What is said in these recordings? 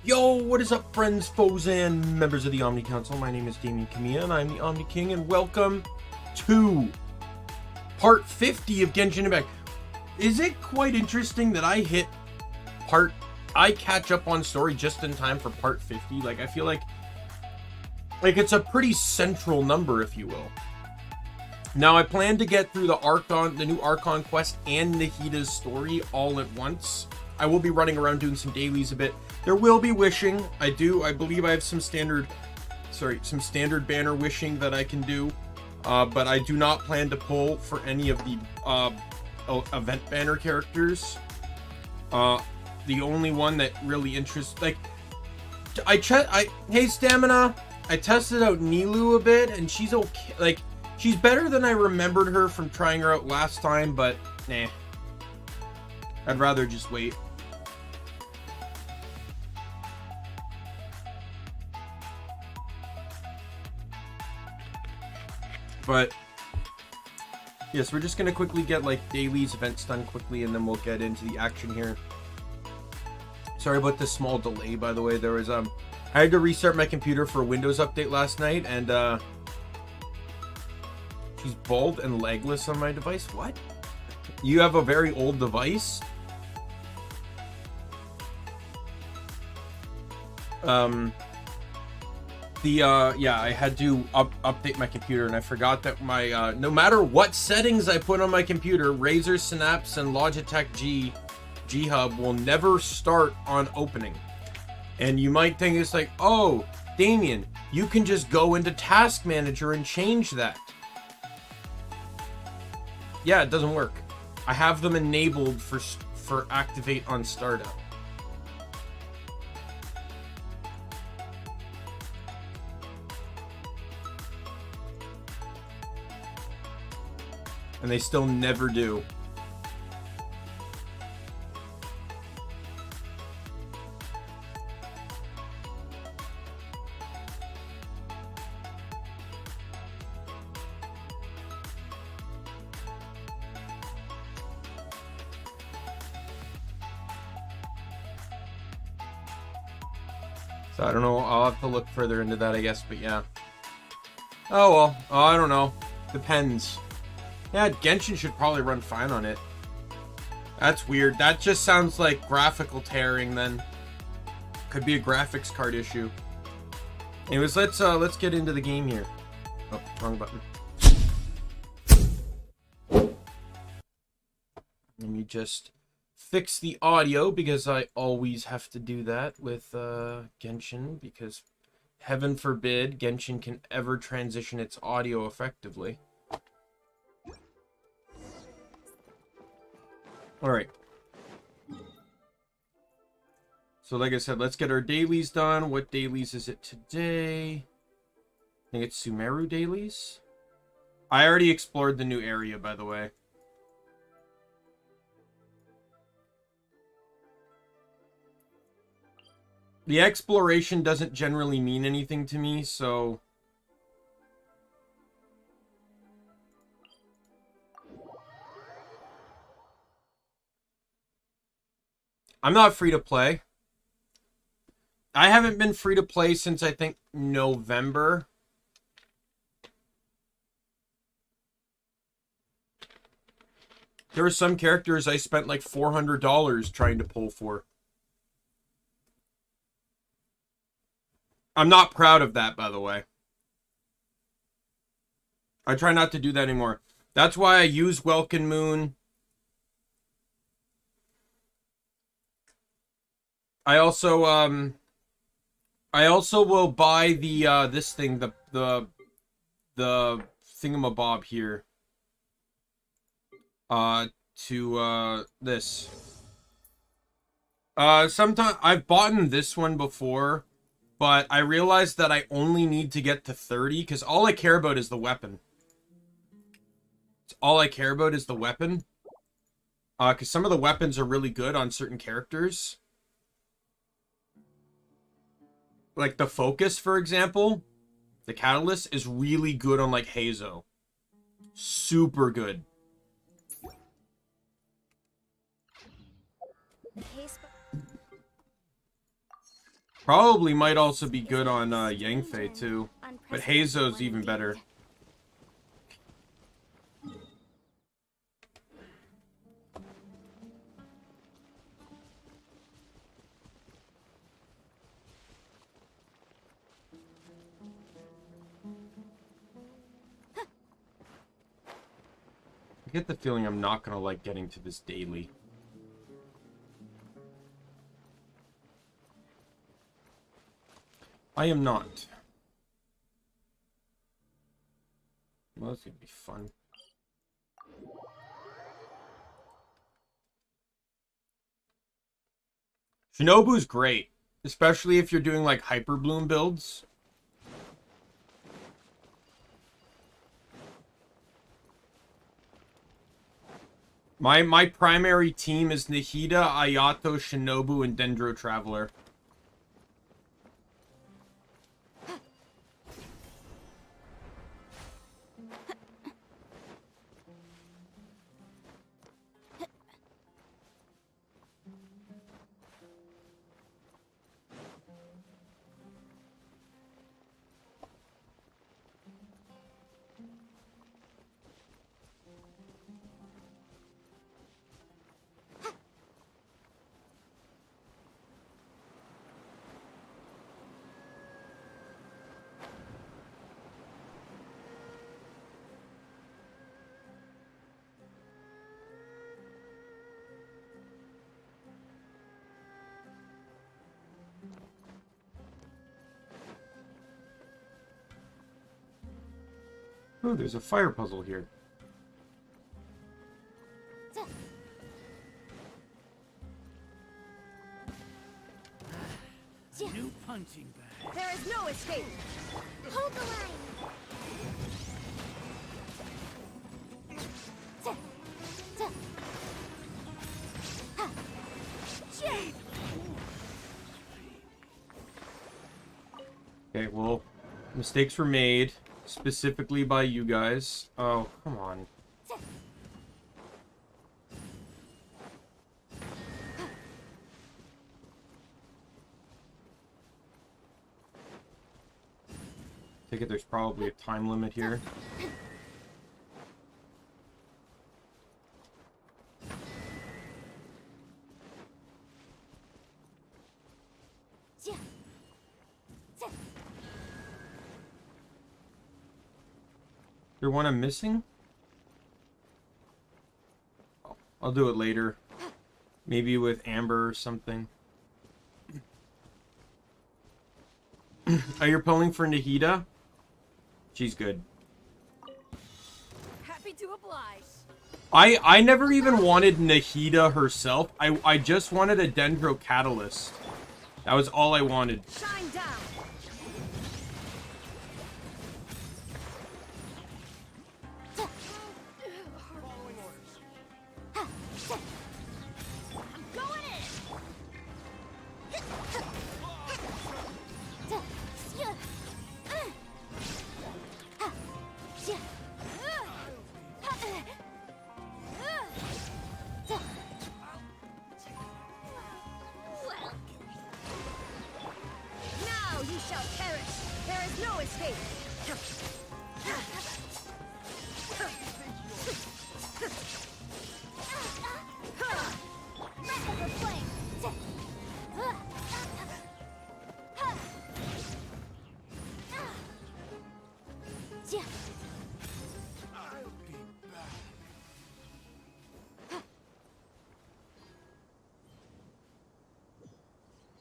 Yo, what is up, friends, foes, and members of the Omni Council? My name is Daimien Kamiya, and I'm the Omni King, and welcome to part 50 of Genshin Impact. Is it quite interesting that I catch up on story just in time for part 50? Like, I feel like it's a pretty central number, if you will. Now, I plan to get through the new Archon quest and Nahida's story all at once. I will be running around doing some dailies a bit. There will be wishing. I believe I have some standard banner wishing that I can do. But I do not plan to pull for any of the event banner characters. The only one that really interests, like, hey Stamina, I tested out Nilou a bit, and she's okay. Like, she's better than I remembered her from trying her out last time, but nah. I'd rather just wait. But yes, we're just gonna quickly get like dailies, events done quickly, and then we'll get into the action here. Sorry about this small delay, by the way. There was I had to restart my computer for a Windows update last night, and she's bald and legless on my device. What? You have a very old device? Yeah, I had to update my computer, and I forgot that my no matter what settings I put on my computer, Razer Synapse and Logitech G Hub will never start on opening. And you might think it's like, oh, Daimien, you can just go into Task Manager and change that. Yeah, it doesn't work. I have them enabled for activate on startup. And they still never do. So I don't know, I'll have to look further into that, I guess, but yeah. Oh well, I don't know. Depends. Yeah, Genshin should probably run fine on it. That's weird. That just sounds like graphical tearing then. Could be a graphics card issue. Anyways, let's get into the game here. Oh, wrong button. Let me just fix the audio, because I always have to do that with Genshin, because heaven forbid Genshin can ever transition its audio effectively. Alright. So like I said, let's get our dailies done. What dailies is it today? I think it's Sumeru dailies. I already explored the new area, by the way. The exploration doesn't generally mean anything to me, so I'm not free to play. I haven't been free to play since, I think, November. There were some characters I spent like $400 trying to pull for. I'm not proud of that, by the way. I try not to do that anymore. That's why I use Welkin Moon. I also will buy the this thing, the thingamabob here. This. Sometimes I've bought this one before, but I realized that I only need to get to 30, because all I care about is the weapon. All I care about is the weapon. Because some of the weapons are really good on certain characters. Like the Focus, for example, the Catalyst is really good on like Hazo. Super good. Probably might also be good on Yangfei too. But Heizo's even better. I get the feeling I'm not gonna like getting to this daily. I am not. Well, that's gonna be fun. Shinobu's great, especially if you're doing like Hyper Bloom builds. My primary team is Nihida, Ayato, Shinobu, and Dendro Traveler. Oh, there's a fire puzzle here. New punching bag. There is no escape. Hold the line. Okay, well, mistakes were made, specifically by you guys. Oh, come on. Take it there's probably a time limit here. There one I'm missing? Oh, I'll do it later. Maybe with Amber or something. Are you pulling for Nihida? She's good. Happy to oblige. I never even wanted Nihida herself. I just wanted a Dendro Catalyst. That was all I wanted. Shine down.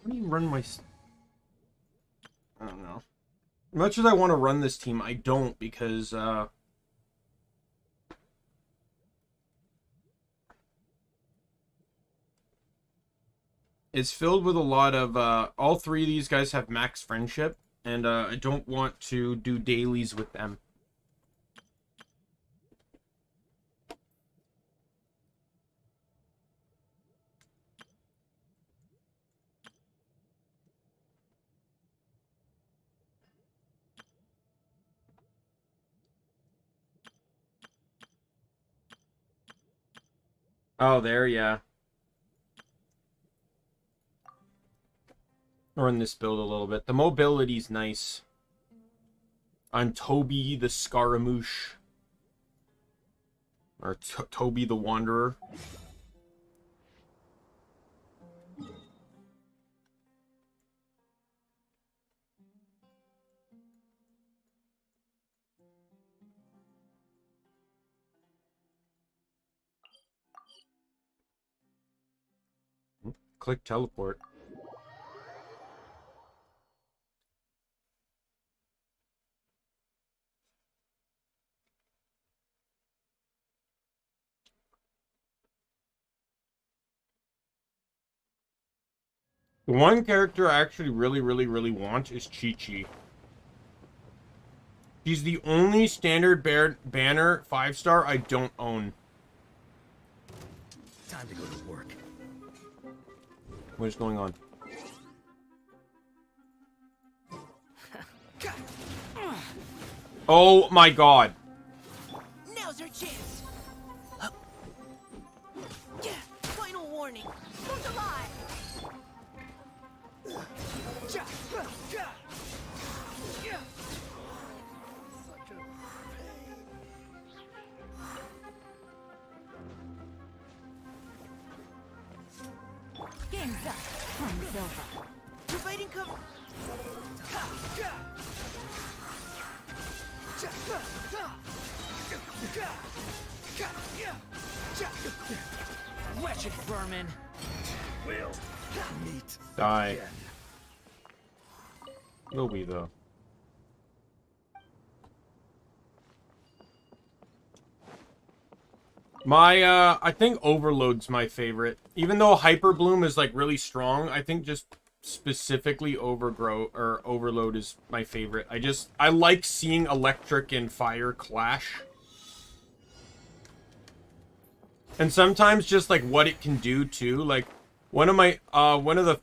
How do you run my... I don't know. As much as I want to run this team, I don't, because, it's filled with a lot of, all three of these guys have max friendship, and, I don't want to do dailies with them. Oh, there, yeah. run this build a little bit. The mobility's nice. On Toby the Scaramouche. Or Toby the Wanderer. Click teleport. The one character I actually really want is Chi-Chi. She's the only standard banner 5-star I don't own. Time to go to work. What is going on? Oh my god. Now's our chance. Yeah, final warning. Who's alive? Game's up. Time's over. Providing cover. Wretched vermin. Will meet. Die. Again. Will we though? I think Overload's my favorite. Even though Hyper Bloom is like really strong, I think just specifically Overload is my favorite. I like seeing electric and fire clash. And sometimes just like what it can do too. Like one of the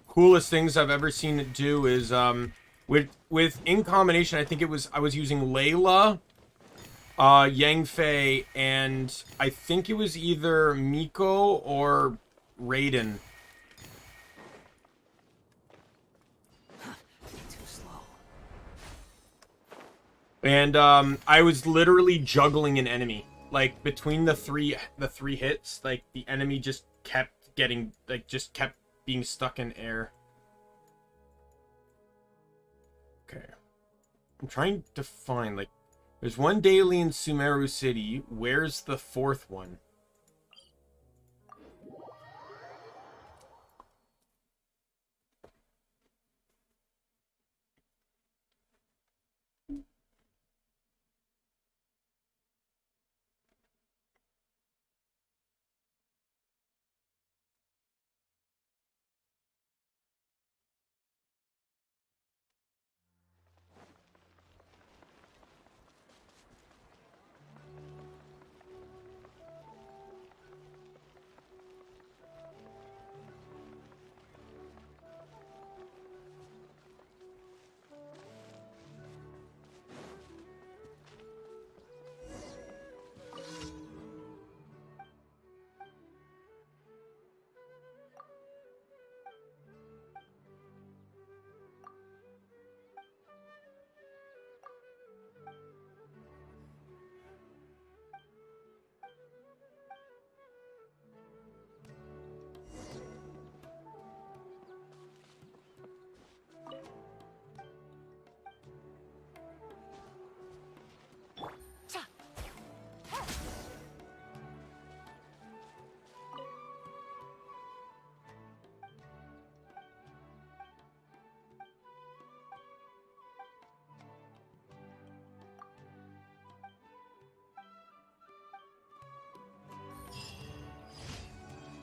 coolest things I've ever seen it do is with in combination, I think I was using Layla, Yang Fei, and I think it was either Miko or Raiden. Too slow. And I was literally juggling an enemy. Like between the three hits, like the enemy just kept being stuck in air. Okay. I'm trying to find, like, there's one daily in Sumeru City. Where's the fourth one?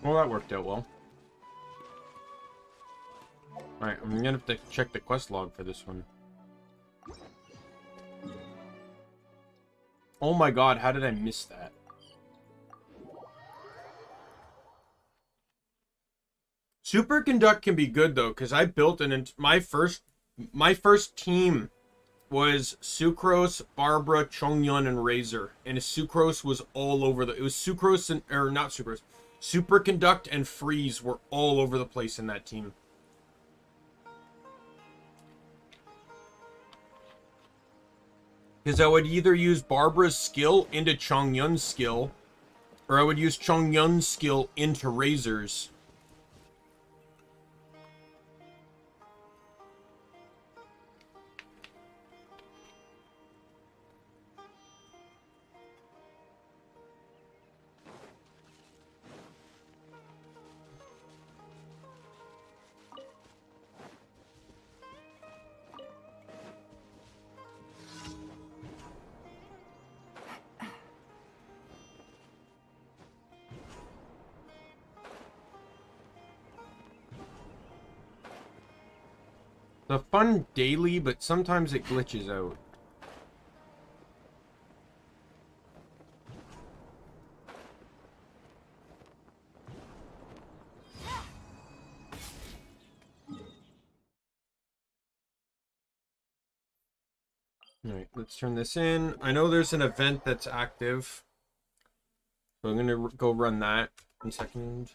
Well, that worked out well. Alright, I'm gonna have to check the quest log for this one. Oh my god, how did I miss that? Superconduct can be good though, because I built my first team was Sucrose, Barbara, Chongyun, and Razor. And Sucrose was all over it was Sucrose and, or not Sucrose. Superconduct and Freeze were all over the place in that team. Because I would either use Barbara's skill into Chongyun's skill, or I would use Chongyun's skill into Razor's. The fun daily, but sometimes it glitches out. Alright, let's turn this in. I know there's an event that's active, so I'm gonna go run that in a second.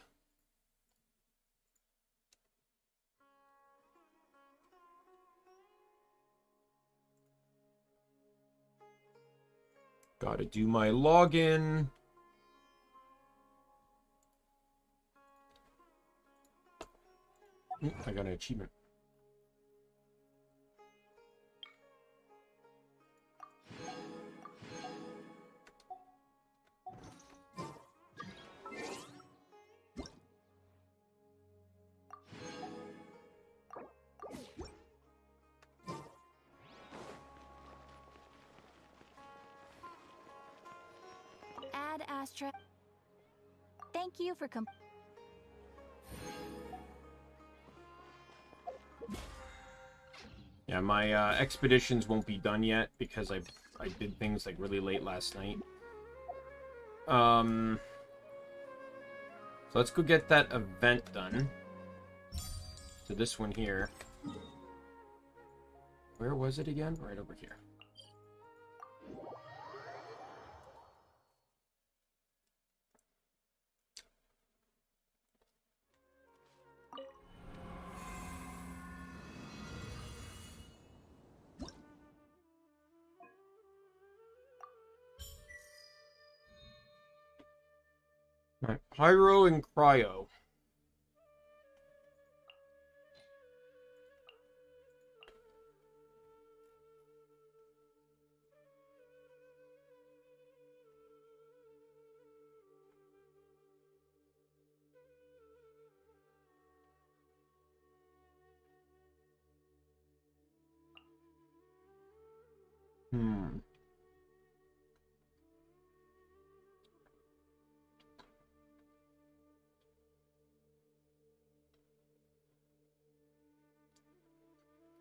Gotta do my login. I got an achievement. Add Astra. Thank you for Yeah, my expeditions won't be done yet because I did things like really late last night. So let's go get that event done. So this one here. Where was it again? Right over here. Alright, Pyro and Cryo.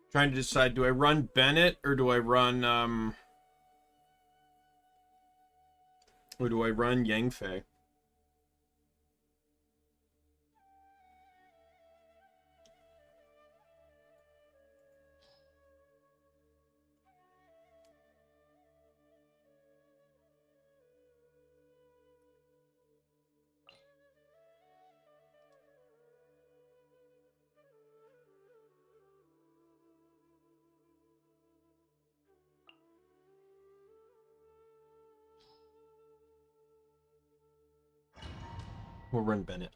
Trying to decide, do I run Bennett or do I run Yang Fei? We'll run Bennett.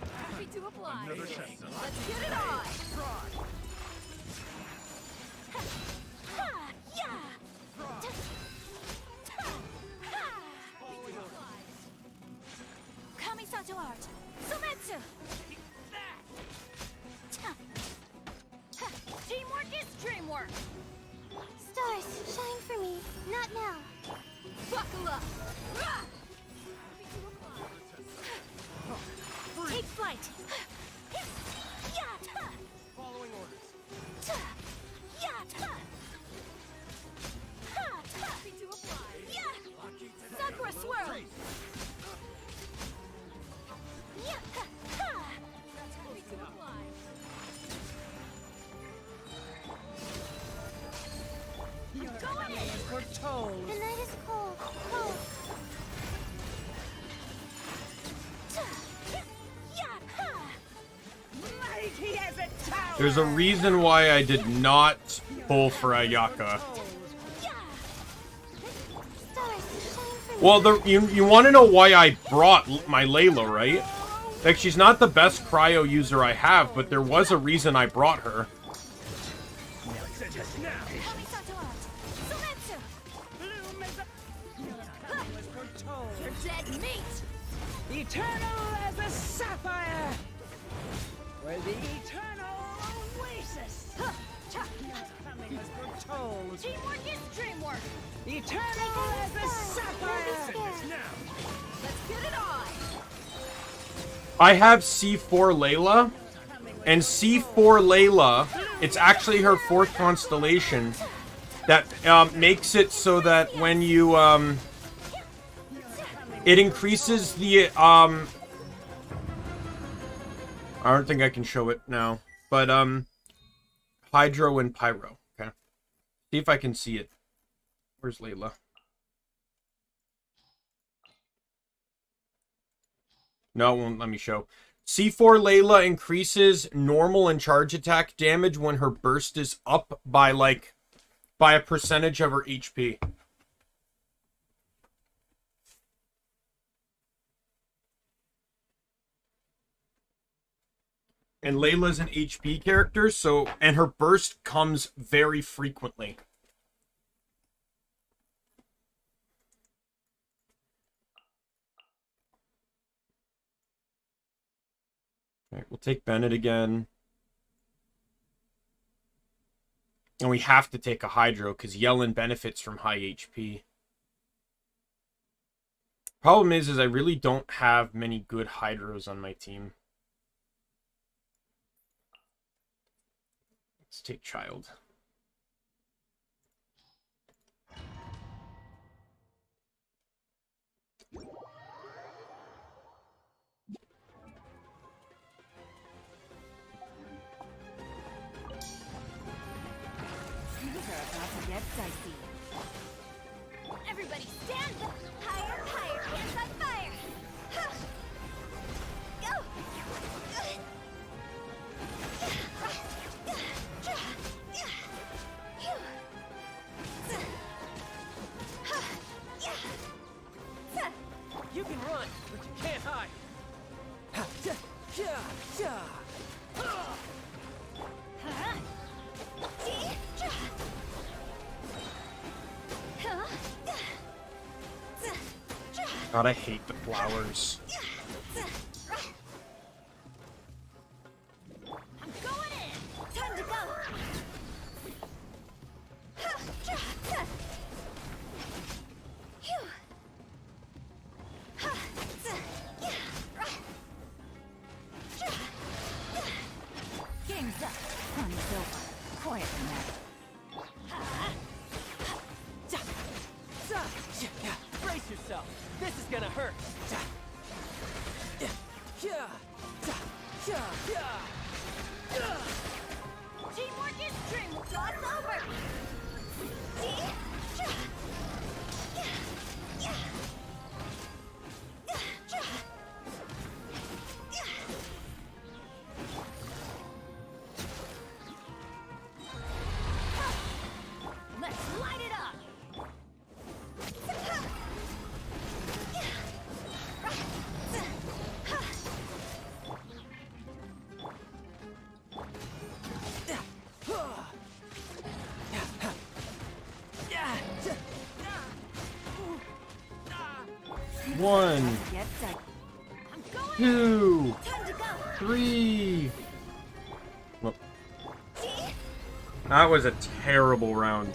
Happy to oblige. Another chance. Let's get it on. Ha! Yeah! Kamisato art. Sumetsu. Teamwork is dreamwork. Stars, shine for me. Not now. Buckle up. Take flight. Following orders. Happy to oblige. Sakura swirl. Happy to oblige. We're told. The night is cold. Cold. There's a reason why I did not pull for Ayaka. Well, you want to know why I brought my Layla, right? Like, she's not the best cryo user I have, but there was a reason I brought her. You're dead meat! Eternal as a sapphire! Where the eternal oasis! Coming as foretold! Teamwork is dreamwork! Eternal as a sapphire! Let's get it on! I have C4 Layla, and C4 Layla, it's actually her 4th constellation, that makes it so that when you, it increases the, I don't think I can show it now, but, Hydro and Pyro, okay? See if I can see it. Where's Layla? No, it won't let me show. C4 Layla increases normal and charge attack damage when her burst is up by, like, by a percentage of her HP. And Layla's an HP character, so, and her burst comes very frequently. Alright, we'll take Bennett again. And we have to take a Hydro, because Yellen benefits from high HP. Problem is I really don't have many good Hydros on my team. Let's take Child. Things are about to get dicey. Everybody stand up! Higher, higher, hands on fire! Huh. Go! You can run, but you can't hide! God, I hate the flowers. I'm going in! Time to go! Game's up. Fun is over. Quiet now. Brace yourself! This is gonna hurt! Teamwork is dreamwork! It's over! Let's light it up! One, Get dicey. I'm going two, Time to go! 3. Well, that was a terrible round.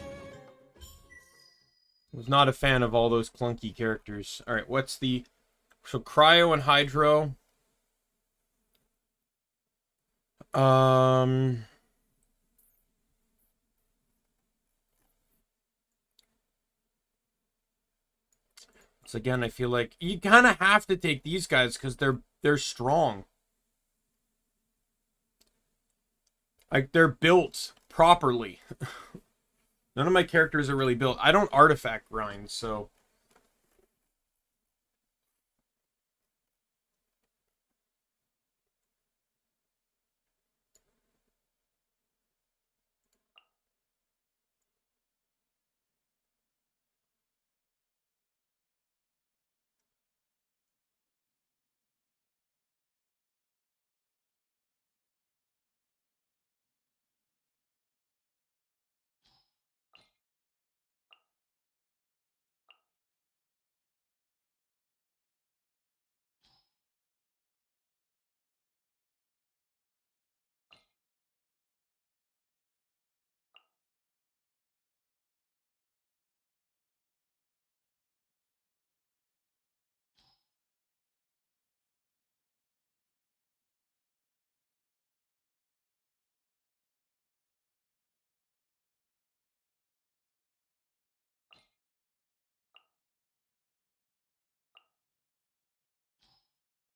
Was not a fan of all those clunky characters. Alright, what's the... So, Cryo and Hydro. So again, I feel like you kind of have to take these guys because they're strong. Like, they're built properly. None of my characters are really built. I don't artifact grind, so...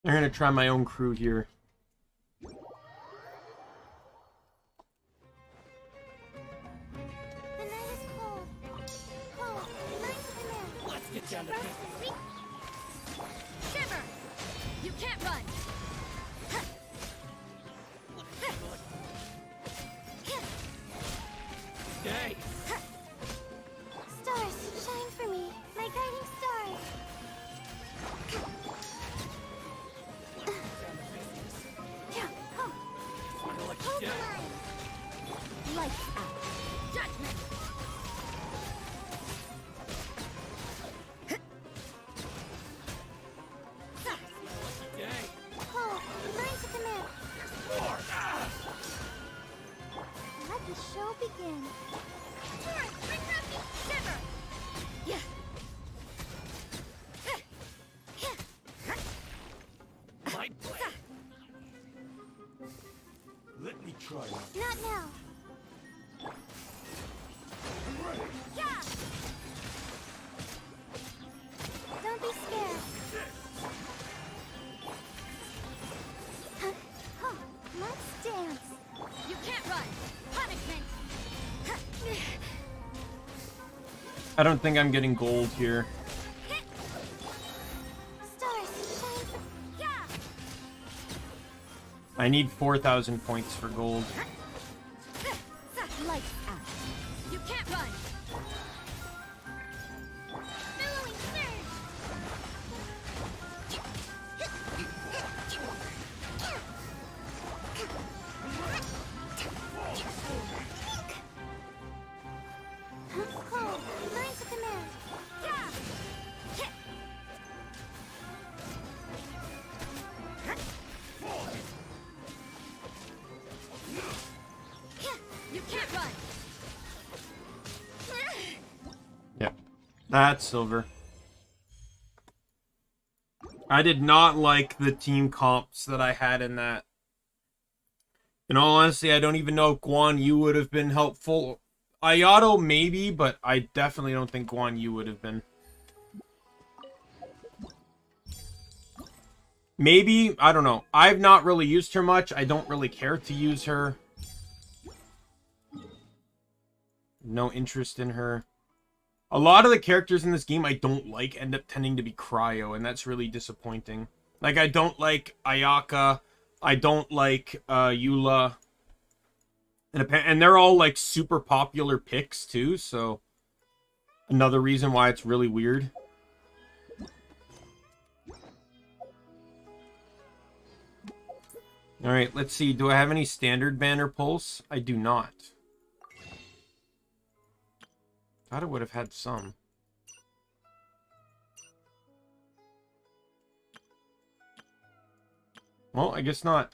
I'm gonna try my own crew here. The night is cold. Cold. Night of the man. Let's get down to Frost business. is weak. Shiver! You can't run! Hey, Stars, shine for me. My guiding stars. Yeah. Oh, I'm gonna let hold you the down. line. Lights out. Judgment! Hey, Cold. Night of the man. Let the show begin. Torrent, bring Ruffy! Shiver! Yeah. my blade. Let me try it. Not now. Yeah! Don't be scared. Huh. Oh, let's dance. You can't run! Punishment! I don't think I'm getting gold here. Stars, shine for... Yeah! I need 4,000 points for gold. Lights out. You can't run! Billowing surge. Cold. Night of the man. Yeah! You can't run! Yep. That's silver. I did not like the team comps that I had in that. In all honesty, I don't even know if Guan Yu would have been helpful. Ayato maybe, but I definitely don't think Guan Yu would have been. Maybe, I don't know. I've not really used her much. I don't really care to use her. No interest in her. A lot of the characters in this game I don't like end up tending to be cryo, and that's really disappointing. Like, I don't like Ayaka. I don't like Eula. And they're all, like, super popular picks, too, so... Another reason why it's really weird. Alright, let's see. Do I have any standard banner pulse? I do not. Thought I would have had some. Well, I guess not.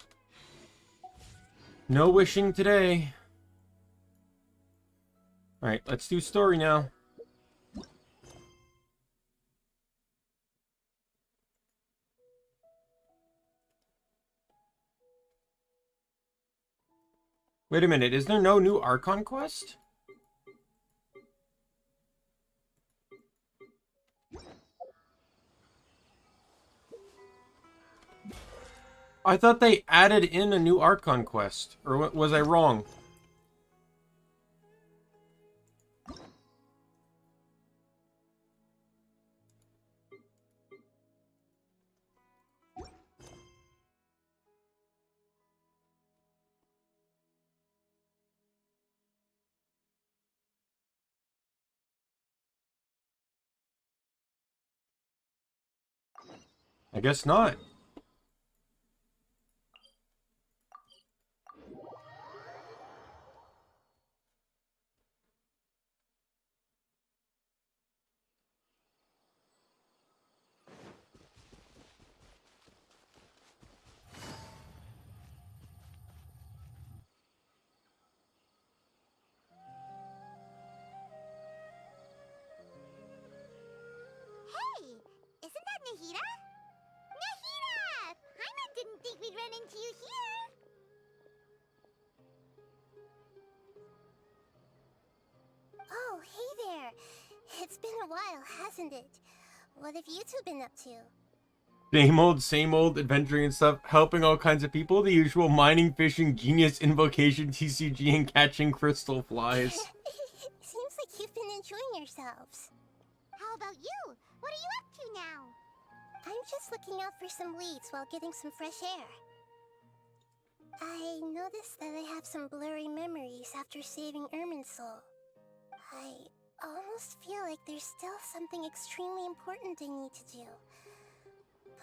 No wishing today. Alright, let's do story now. Wait a minute, is there no new Archon quest? I thought they added in a new Archon quest. Or was I wrong? I guess not. Hey, isn't that Nahida? Nahida! Paimon didn't think we'd run into you here. Oh, hey there. It's been a while, hasn't it? What have you two been up to? Same old adventuring and stuff, helping all kinds of people. The usual mining, fishing, genius, invocation, TCG, and catching crystal flies. Seems like you've been enjoying yourselves. How about you? What are you up to now? I'm just looking out for some leads while getting some fresh air. I noticed that I have some blurry memories after saving Ermin's soul. I almost feel like there's still something extremely important I need to do.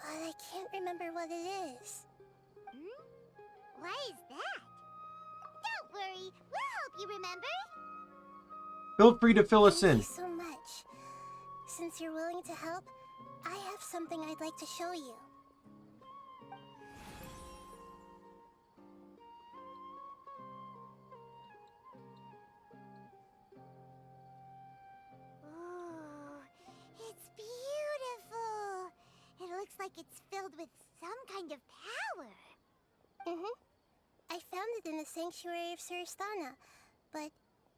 But I can't remember what it is. Why is that? Don't worry, we'll help you remember. Feel free to fill us in. Thank you so much. Since you're willing to help, I have something I'd like to show you. Ooh, it's beautiful. It looks like it's filled with some kind of power. I found it in the sanctuary of Suristana, but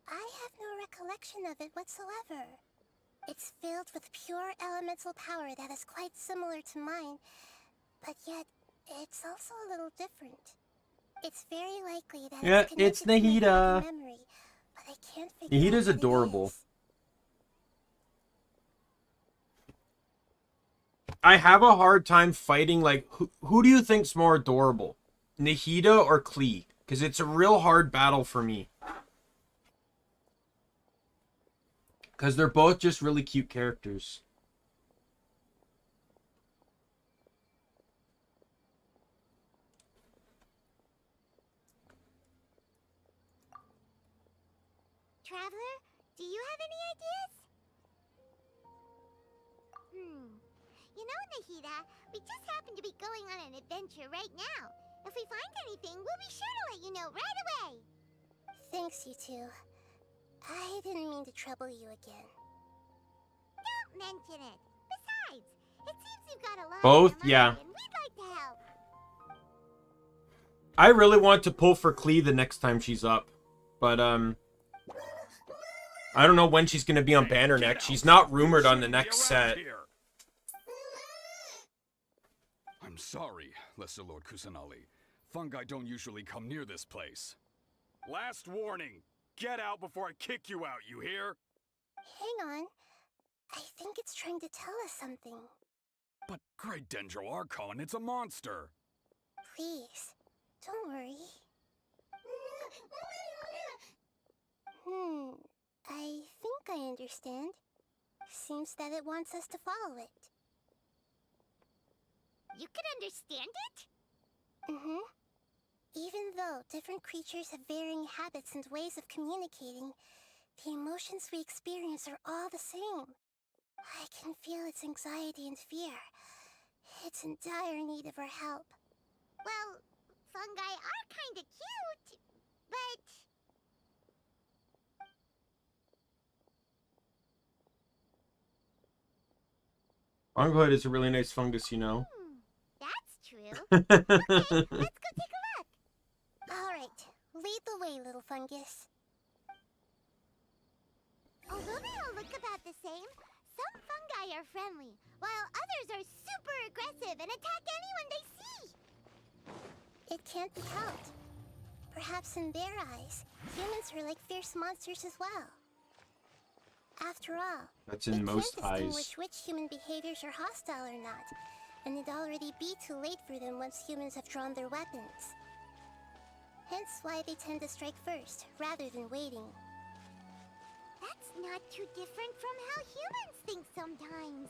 I have no recollection of it whatsoever. It's filled with pure elemental power that is quite similar to mine, but yet it's also a little different. It's very likely that Yeah, it's it's connected to my Nahida. body memory, but I can't figure Nahida's out what it adorable. is. I have a hard time fighting, like, who do you think's more adorable? Nahida or Klee? Because it's a real hard battle for me. Because they're both just really cute characters. Traveler, do you have any ideas? You know, Nahida, we just happen to be going on an adventure right now. If we find anything, we'll be sure to let you know right away. Thanks, you two. I didn't mean to trouble you again. Don't mention it. Besides, it seems you've got a lot Both? on your Yeah. mind, and we'd like to help. I really want to pull for Klee the next time she's up. But, I don't know when she's going to be on Banner next. She's not rumored on the next set. I'm sorry, Lesser Lord Kusanali. Fungi don't usually come near this place. Last warning. Get out before I kick you out, you hear? Hang on. I think it's trying to tell us something. But Great Dendro Archon, it's a monster. Please, don't worry. I think I understand. Seems that it wants us to follow it. You can understand it? Even though different creatures have varying habits and ways of communicating, the emotions we experience are all the same. I can feel its anxiety and fear. It's in dire need of our help. Well, fungi are kinda cute, but... Fungoid is a really nice fungus, you know. That's true. Okay, let's go take a look. Alright, lead the way, little fungus. Although they all look about the same, some fungi are friendly, while others are super aggressive and attack anyone they see. It can't be helped. Perhaps in their eyes, humans are like fierce monsters as well. After all, That's they in most can't distinguish eyes. which human behaviors are hostile or not, and it'd already be too late for them once humans have drawn their weapons. Hence why they tend to strike first, rather than waiting. That's not too different from how humans think sometimes.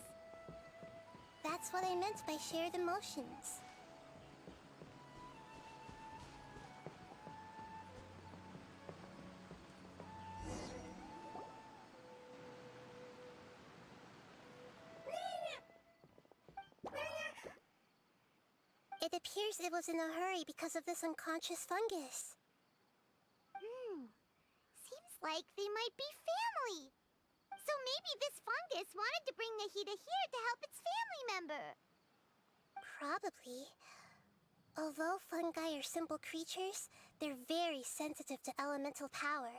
That's what I meant by shared emotions. It appears it was in a hurry because of this unconscious fungus. Seems like they might be family. So maybe this fungus wanted to bring Nahida here to help its family member. Probably. Although fungi are simple creatures, they're very sensitive to elemental power.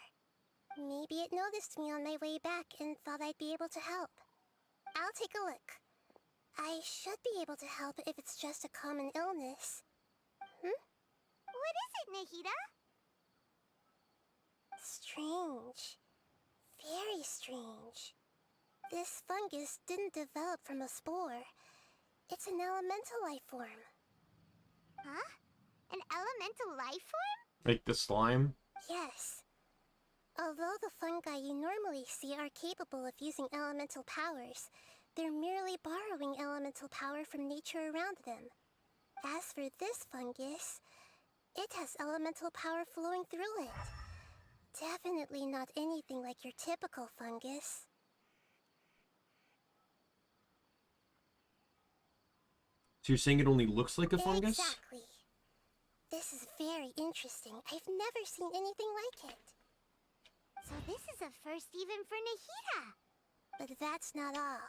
Maybe it noticed me on my way back and thought I'd be able to help. I'll take a look. I should be able to help if it's just a common illness. What is it, Nahida? Strange. Very strange. This fungus didn't develop from a spore. It's an elemental life form. Huh? An elemental life form? Like the slime? Yes. Although the fungi you normally see are capable of using elemental powers, they're merely borrowing elemental power from nature around them. As for this fungus, it has elemental power flowing through it. Definitely not anything like your typical fungus. So you're saying it only looks like a fungus? Exactly. This is very interesting. I've never seen anything like it. So this is a first even for Nahida. But that's not all.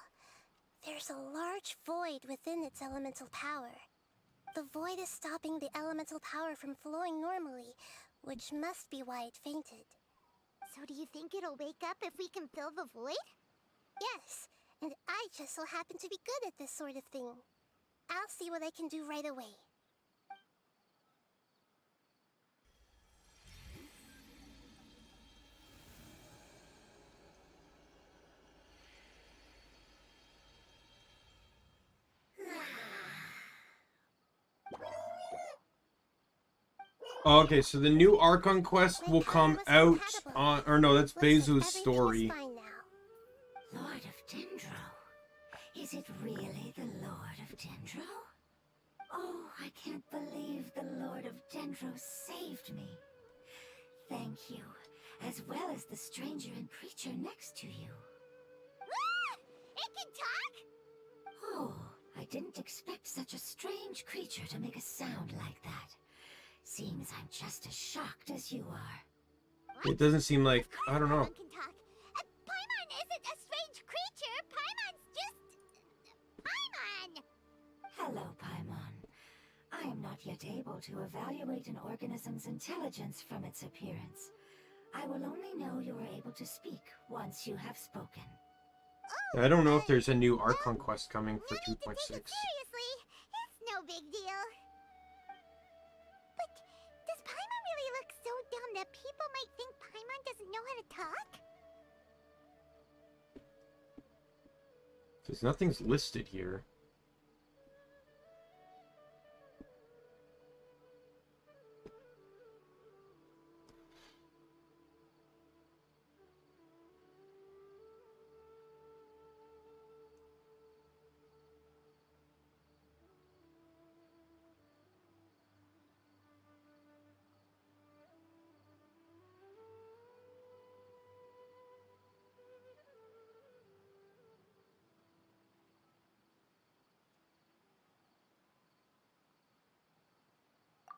There's a large void within its elemental power. The void is stopping the elemental power from flowing normally, which must be why it fainted. So do you think it'll wake up if we can fill the void? Yes, and I just so happen to be good at this sort of thing. I'll see what I can do right away. Okay, so the new Archon quest will come out on, or no, that's Bezu's story. Lord of Dendro? Is it really the Lord of Dendro? Oh, I can't believe the Lord of Dendro saved me. Thank you, as well as the stranger and creature next to you. It can talk? Oh, I didn't expect such a strange creature to make a sound like that. Seems I'm just as shocked as you are. It doesn't seem like, I don't know. Paimon can talk. Paimon isn't a strange creature. Paimon's just... Paimon! Hello, Paimon. I am not yet able to evaluate an organism's intelligence from its appearance. I will only know you are able to speak once you have spoken. I don't know if there's a new Archon quest coming for No need to 2.6. take it seriously. It's no big deal. But does Paimon really look so dumb that people might think Paimon doesn't know how to talk? Because nothing's listed here.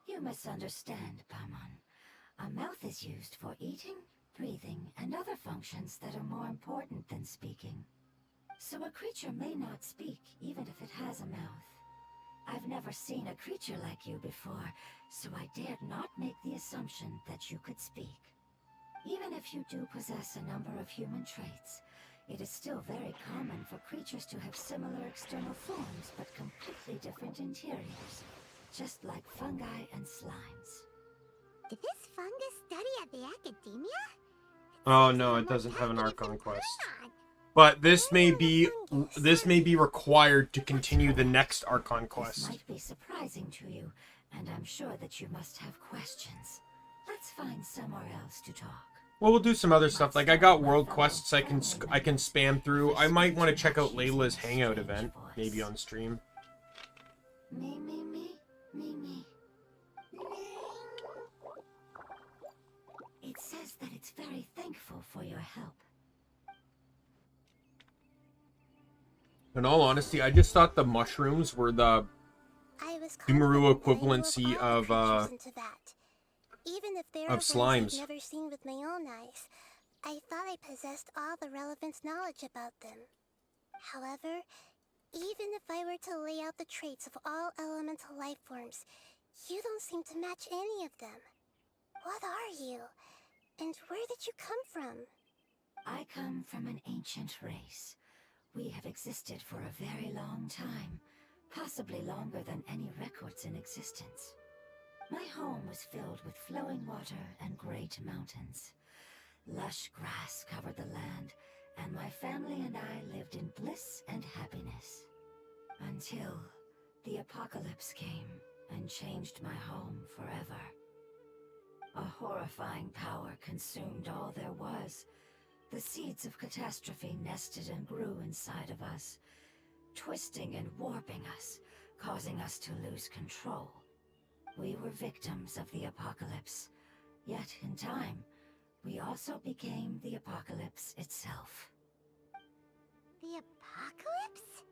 You misunderstand, Paimon. A mouth is used for eating, breathing, and other functions that are more important than speaking. So a creature may not speak, even if it has a mouth. I've never seen a creature like you before, so I dared not make the assumption that you could speak. Even if you do possess a number of human traits, it is still very common for creatures to have similar external forms, but completely different interiors. Just like fungi and slimes. Did this fungus study at the academia? Oh no, it doesn't have an Archon quest. But this may be required to continue the next Archon This quest. might be surprising to you, and I'm sure that you must have questions. Let's find somewhere else to talk. Well, we'll do some other stuff. Like I got world quests I can spam through. I might want to check out Layla's hangout event, maybe on stream. Me. It says that it's very thankful for your help. In all honesty, I just thought the mushrooms were the I was Sumeru confident that I knew equivalency all of, creatures into that. Even if there are ones slimes. I've never seen with my own eyes, I thought I possessed all the relevant knowledge about them. However, even if I were to lay out the traits of all elemental life forms, you don't seem to match any of them. What are you? And where did you come from? I come from an ancient race. We have existed for a very long time, possibly longer than any records in existence. My home was filled with flowing water and great mountains. Lush grass covered the land, and my family and I lived in bliss and happiness. Until the apocalypse came and changed my home forever. A horrifying power consumed all there was. The seeds of catastrophe nested and grew inside of us, twisting and warping us, causing us to lose control. We were victims of the apocalypse, yet in time, we also became the apocalypse itself. The apocalypse?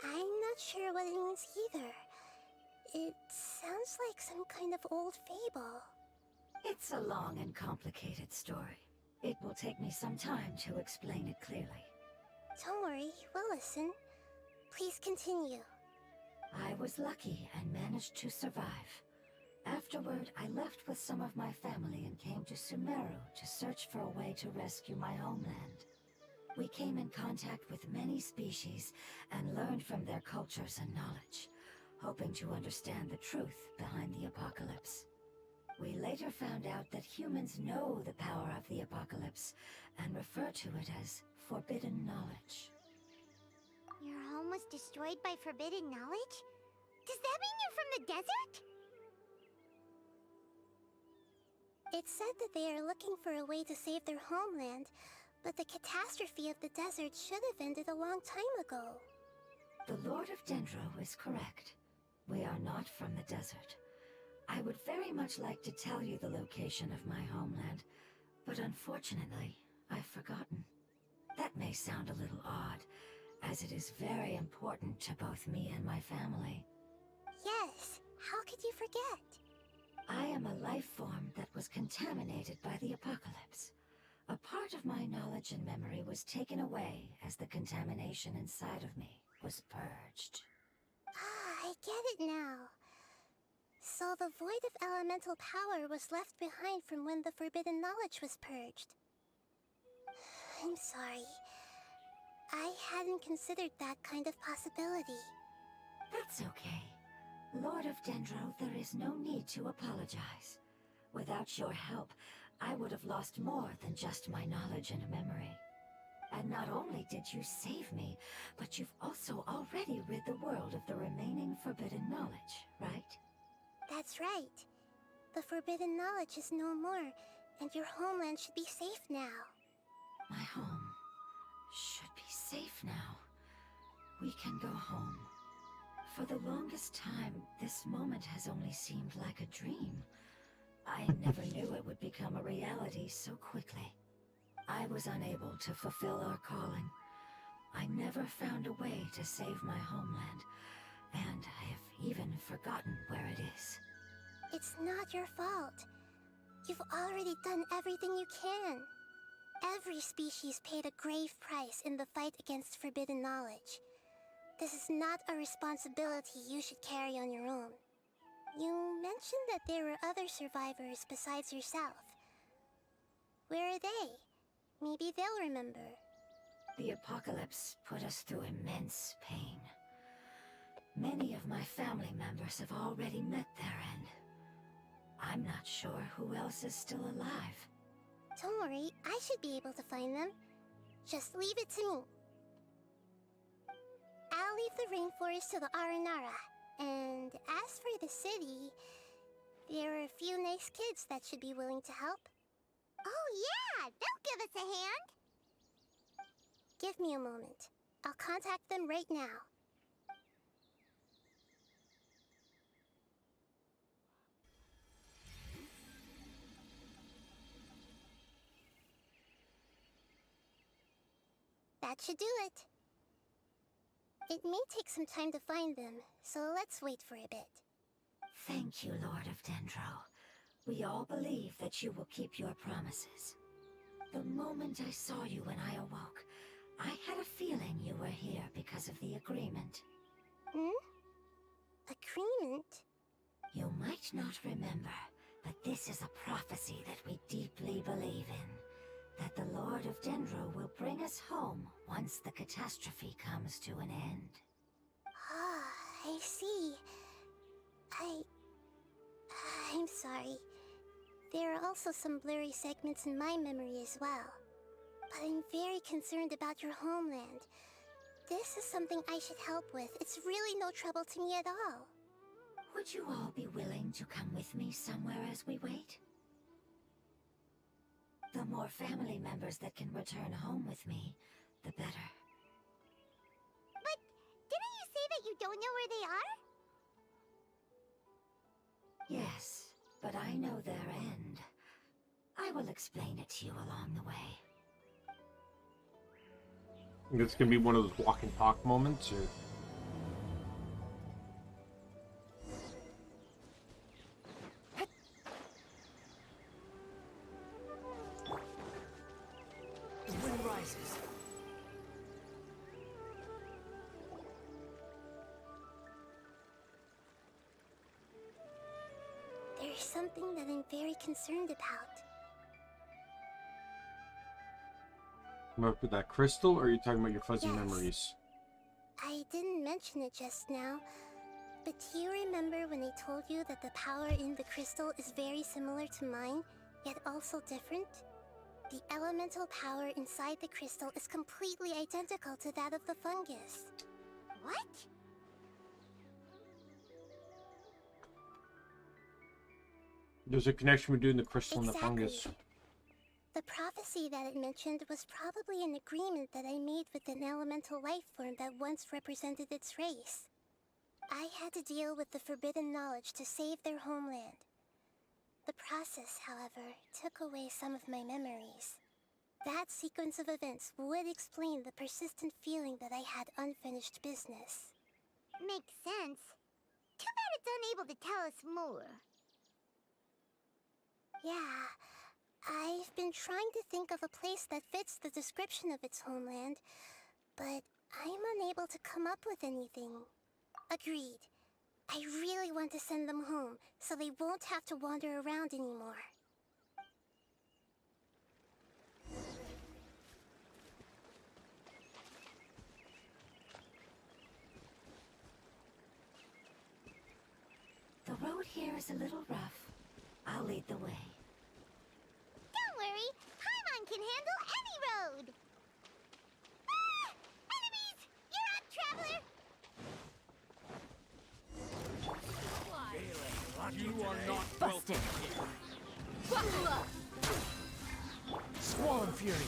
I'm not sure what it means either. It sounds like some kind of old fable. It's a long and complicated story. It will take me some time to explain it clearly. Don't worry, we'll listen. Please continue. I was lucky and managed to survive. Afterward, I left with some of my family and came to Sumeru to search for a way to rescue my homeland. We came in contact with many species and learned from their cultures and knowledge, hoping to understand the truth behind the apocalypse. We later found out that humans know the power of the apocalypse and refer to it as forbidden knowledge. Your home was destroyed by forbidden knowledge? Does that mean you're from the desert? It's said that they are looking for a way to save their homeland, but the catastrophe of the desert should have ended a long time ago. The Lord of Dendro is correct. We are not from the desert. I would very much like to tell you the location of my homeland, but unfortunately, I've forgotten. That may sound a little odd, as it is very important to both me and my family. Yes, how could you forget? I am a life form that was contaminated by the apocalypse. A part of my knowledge and memory was taken away as the contamination inside of me was purged. Ah, I get it now. So the void of elemental power was left behind from when the forbidden knowledge was purged. I'm sorry. I hadn't considered that kind of possibility. That's okay. Lord of Dendro, there is no need to apologize. Without your help, I would have lost more than just my knowledge and memory. And not only did you save me, but you've also already rid the world of the remaining forbidden knowledge, right? That's right. The forbidden knowledge is no more, and your homeland should be safe now. My home should be safe now. We can go home. For the longest time, this moment has only seemed like a dream. I never knew it would become a reality so quickly. I was unable to fulfill our calling. I never found a way to save my homeland, and I have even forgotten where it is. It's not your fault. You've already done everything you can. Every species paid a grave price in the fight against forbidden knowledge. This is not a responsibility you should carry on your own. You mentioned that there were other survivors besides yourself. Where are they? Maybe they'll remember. The apocalypse put us through immense pain. Many of my family members have already met their end. I'm not sure who else is still alive. Don't worry, I should be able to find them. Just leave it to me. I'll leave the rainforest to the Aranara. And as for the city, there are a few nice kids that should be willing to help. Oh yeah, they'll give us a hand. Give me a moment. I'll contact them right now. That should do it. It may take some time to find them, so let's wait for a bit. Thank you, Lord of Dendro. We all believe that you will keep your promises. The moment I saw you when I awoke, I had a feeling you were here because of the agreement. Hmm? Agreement? You might not remember, but this is a prophecy that we deeply believe in. that the Lord of Dendro will bring us home once the catastrophe comes to an end. Ah, I see. I'm sorry. There are also some blurry segments in my memory as well. But I'm very concerned about your homeland. This is something I should help with. It's really no trouble to me at all. Would you all be willing to come with me somewhere as we wait? The more family members that can return home with me, the better. But didn't you say that you don't know where they are? Yes, but I know their end. I will explain it to you along the way. Think it's gonna be one of those walk and talk moments, or The wind rises. There's something that I'm very concerned about. up with that crystal, or are you talking about your fuzzy Yes. memories? I didn't mention it just now, but do you remember when I told you that the power in the crystal is very similar to mine, yet also different? The elemental power inside the crystal is completely identical to that of the fungus. What? There's a connection between the crystal and the fungus. The prophecy that it mentioned was probably an agreement that I made with an elemental life form that once represented its race. I had to deal with the forbidden knowledge to save their homeland. The process, however, took away some of my memories. That sequence of events would explain the persistent feeling that I had unfinished business. Makes sense. Too bad it's unable to tell us more. Yeah, I've been trying to think of a place that fits the description of its homeland, but I'm unable to come up with anything. Agreed. I really want to send them home, so they won't have to wander around anymore. The road here is a little rough. I'll lead the way. Don't worry, Paimon can handle any road! Ah! Enemies! You're up, traveler! You are not Busted. Squall Fury.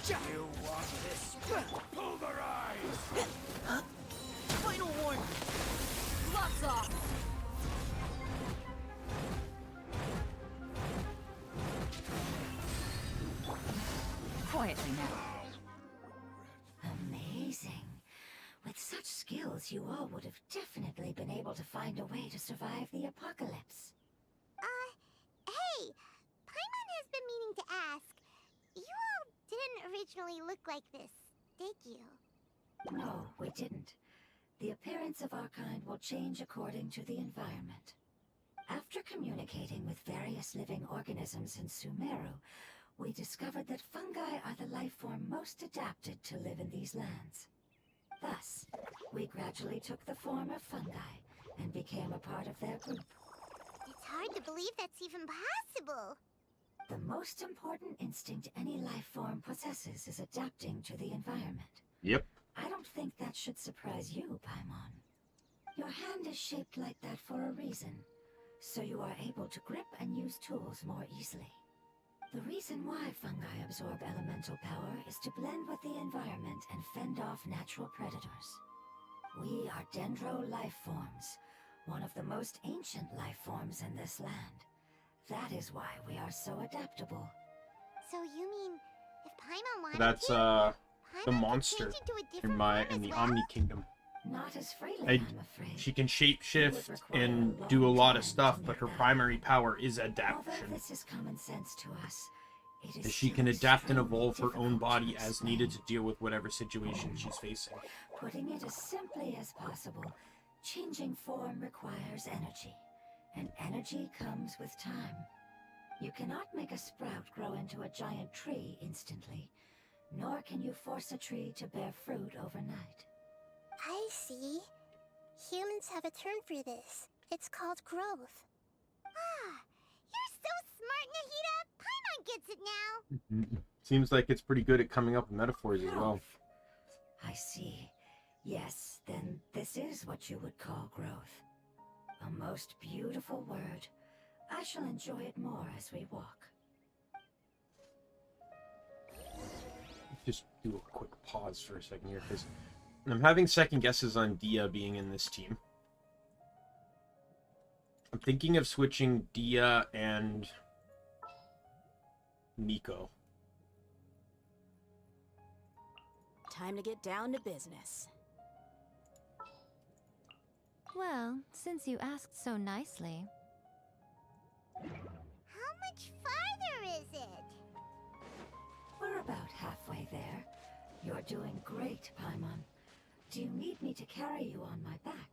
You want this? Pulverize! Final warning. Lots off. Quietly now. Amazing. With such skills, you all would have definitely been able to find a way to survive the apocalypse. Hey! Paimon has been meaning to ask. You all didn't originally look like this, did you? No, we didn't. The appearance of our kind will change according to the environment. After communicating with various living organisms in Sumeru, we discovered that fungi are the life form most adapted to live in these lands. Thus, we gradually took the form of fungi and became a part of their group. It's hard to believe that's even possible. The most important instinct any life form possesses is adapting to the environment. Yep. I don't think that should surprise you, Paimon. Your hand is shaped like that for a reason, so you are able to grip and use tools more easily. The reason why fungi absorb elemental power is to blend with the environment and fend off natural predators. We are dendro life forms, one of the most ancient life forms in this land. That is why we are so adaptable. So you mean, if Paimon wanted That's to, the Paimon could monster change into a in different the form as well? Omni Kingdom. Not as freely, I- I'm afraid. She can shapeshift require and a do a long lot of time stuff, to but make her that. primary power is Although adaptation. this is common sense to us, It is as she so can adapt and extremely evolve her own difficult body to as needed to explain. deal with whatever situation she's facing. Putting it as simply as possible, changing form requires energy, and energy comes with time. You cannot make a sprout grow into a giant tree instantly, nor can you force a tree to bear fruit overnight. I see. Humans have a term for this. It's called growth. Ah, you're so smart, Nahida! Paimon gets it now! Seems like it's pretty good at coming up with metaphors as well. Growth. I see. Yes, then this is what you would call growth. A most beautiful word. I shall enjoy it more as we walk. Just do a quick pause for a second here, because I'm having second guesses on Dia being in this team. I'm thinking of switching Dia and Nico. Time to get down to business. Well, since you asked so nicely. How much farther is it? We're about halfway there. You're doing great, Paimon. Do you need me to carry you on my back?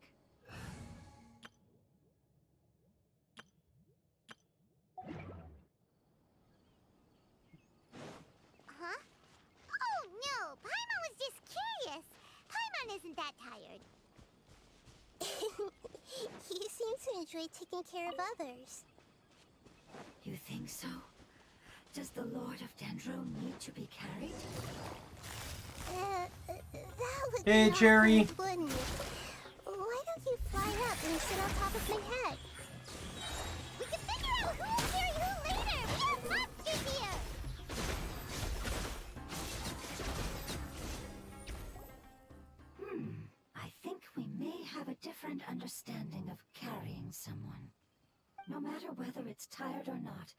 Huh? Oh no, Paimon was just curious. Paimon isn't that tired. You seem to enjoy taking care of others. You think so? Does the Lord of Dendro need to be carried? That would Hey, be Jerry. awkward, wouldn't it? Why don't you fly up and sit on top of my head? We can figure out who will carry who later! We have monsters here! I think we may have a different understanding of carrying someone. No matter whether it's tired or not,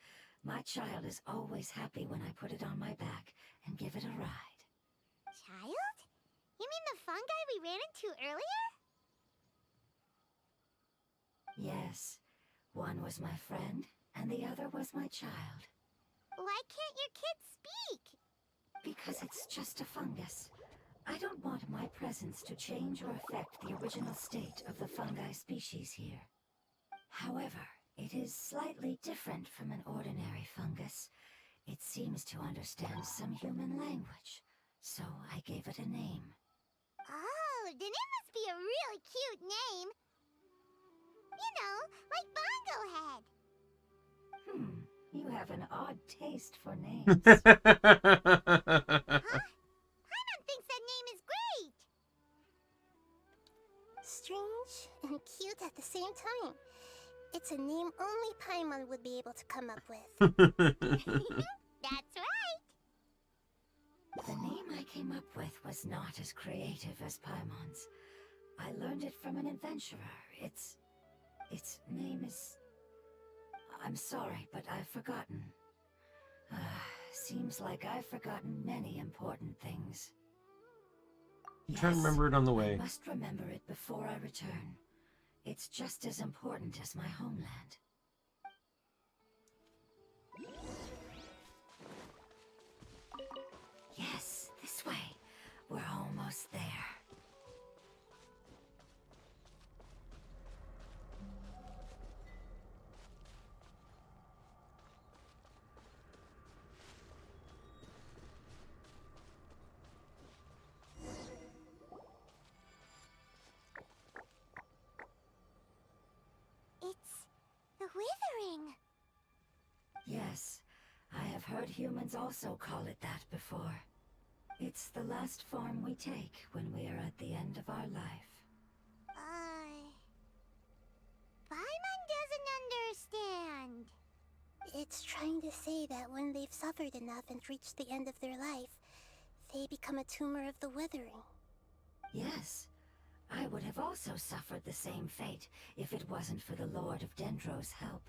my child is always happy when I put it on my back and give it a ride. Child? You mean the fungi we ran into earlier? Yes, one was my friend, and the other was my child. Why can't your kid speak? Because it's just a fungus. I don't want my presence to change or affect the original state of the fungi species here. However, it is slightly different from an ordinary fungus. It seems to understand some human language, so I gave it a name. Oh, then it must be a really cute name. You know, like Bongo Head. You have an odd taste for names. Paimon thinks that name is great. Strange and cute at the same time. It's a name only Paimon would be able to come up with. That's right. The name I came up with was not as creative as Paimon's. I learned it from an adventurer. Its name is... I'm sorry, but I've forgotten. Seems like I've forgotten many important things. I'm trying to remember it on the way. I must remember it before I return. It's just as important as my homeland. Yes, this way. We're almost there. It's the withering. Yes, I have heard humans also call it that before. It's the last form we take when we are at the end of our life. Paimon doesn't understand. It's trying to say that when they've suffered enough and reached the end of their life, they become a tumor of the withering. Yes, I would have also suffered the same fate if it wasn't for the Lord of Dendro's help.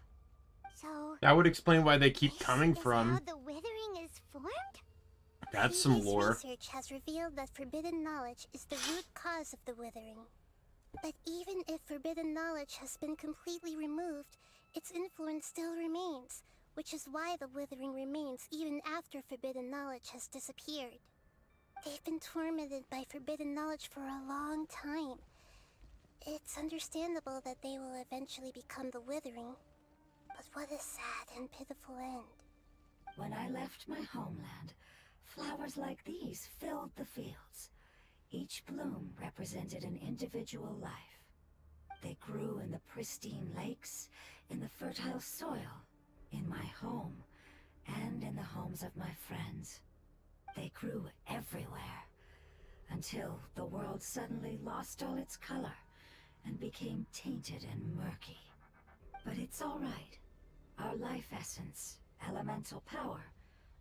So That would explain why they keep this coming is from. how the withering is formed? That's some Previous lore. research has revealed that forbidden knowledge is the root cause of the withering. But even if forbidden knowledge has been completely removed, its influence still remains, which is why the withering remains even after forbidden knowledge has disappeared. They've been tormented by forbidden knowledge for a long time. It's understandable that they will eventually become the withering, but what a sad and pitiful end. When I left my homeland, flowers like these filled the fields. Each bloom represented an individual life. They grew in the pristine lakes, in the fertile soil, in my home, and in the homes of my friends. They grew everywhere, until the world suddenly lost all its color and became tainted and murky. But it's all right. Our life essence, elemental power,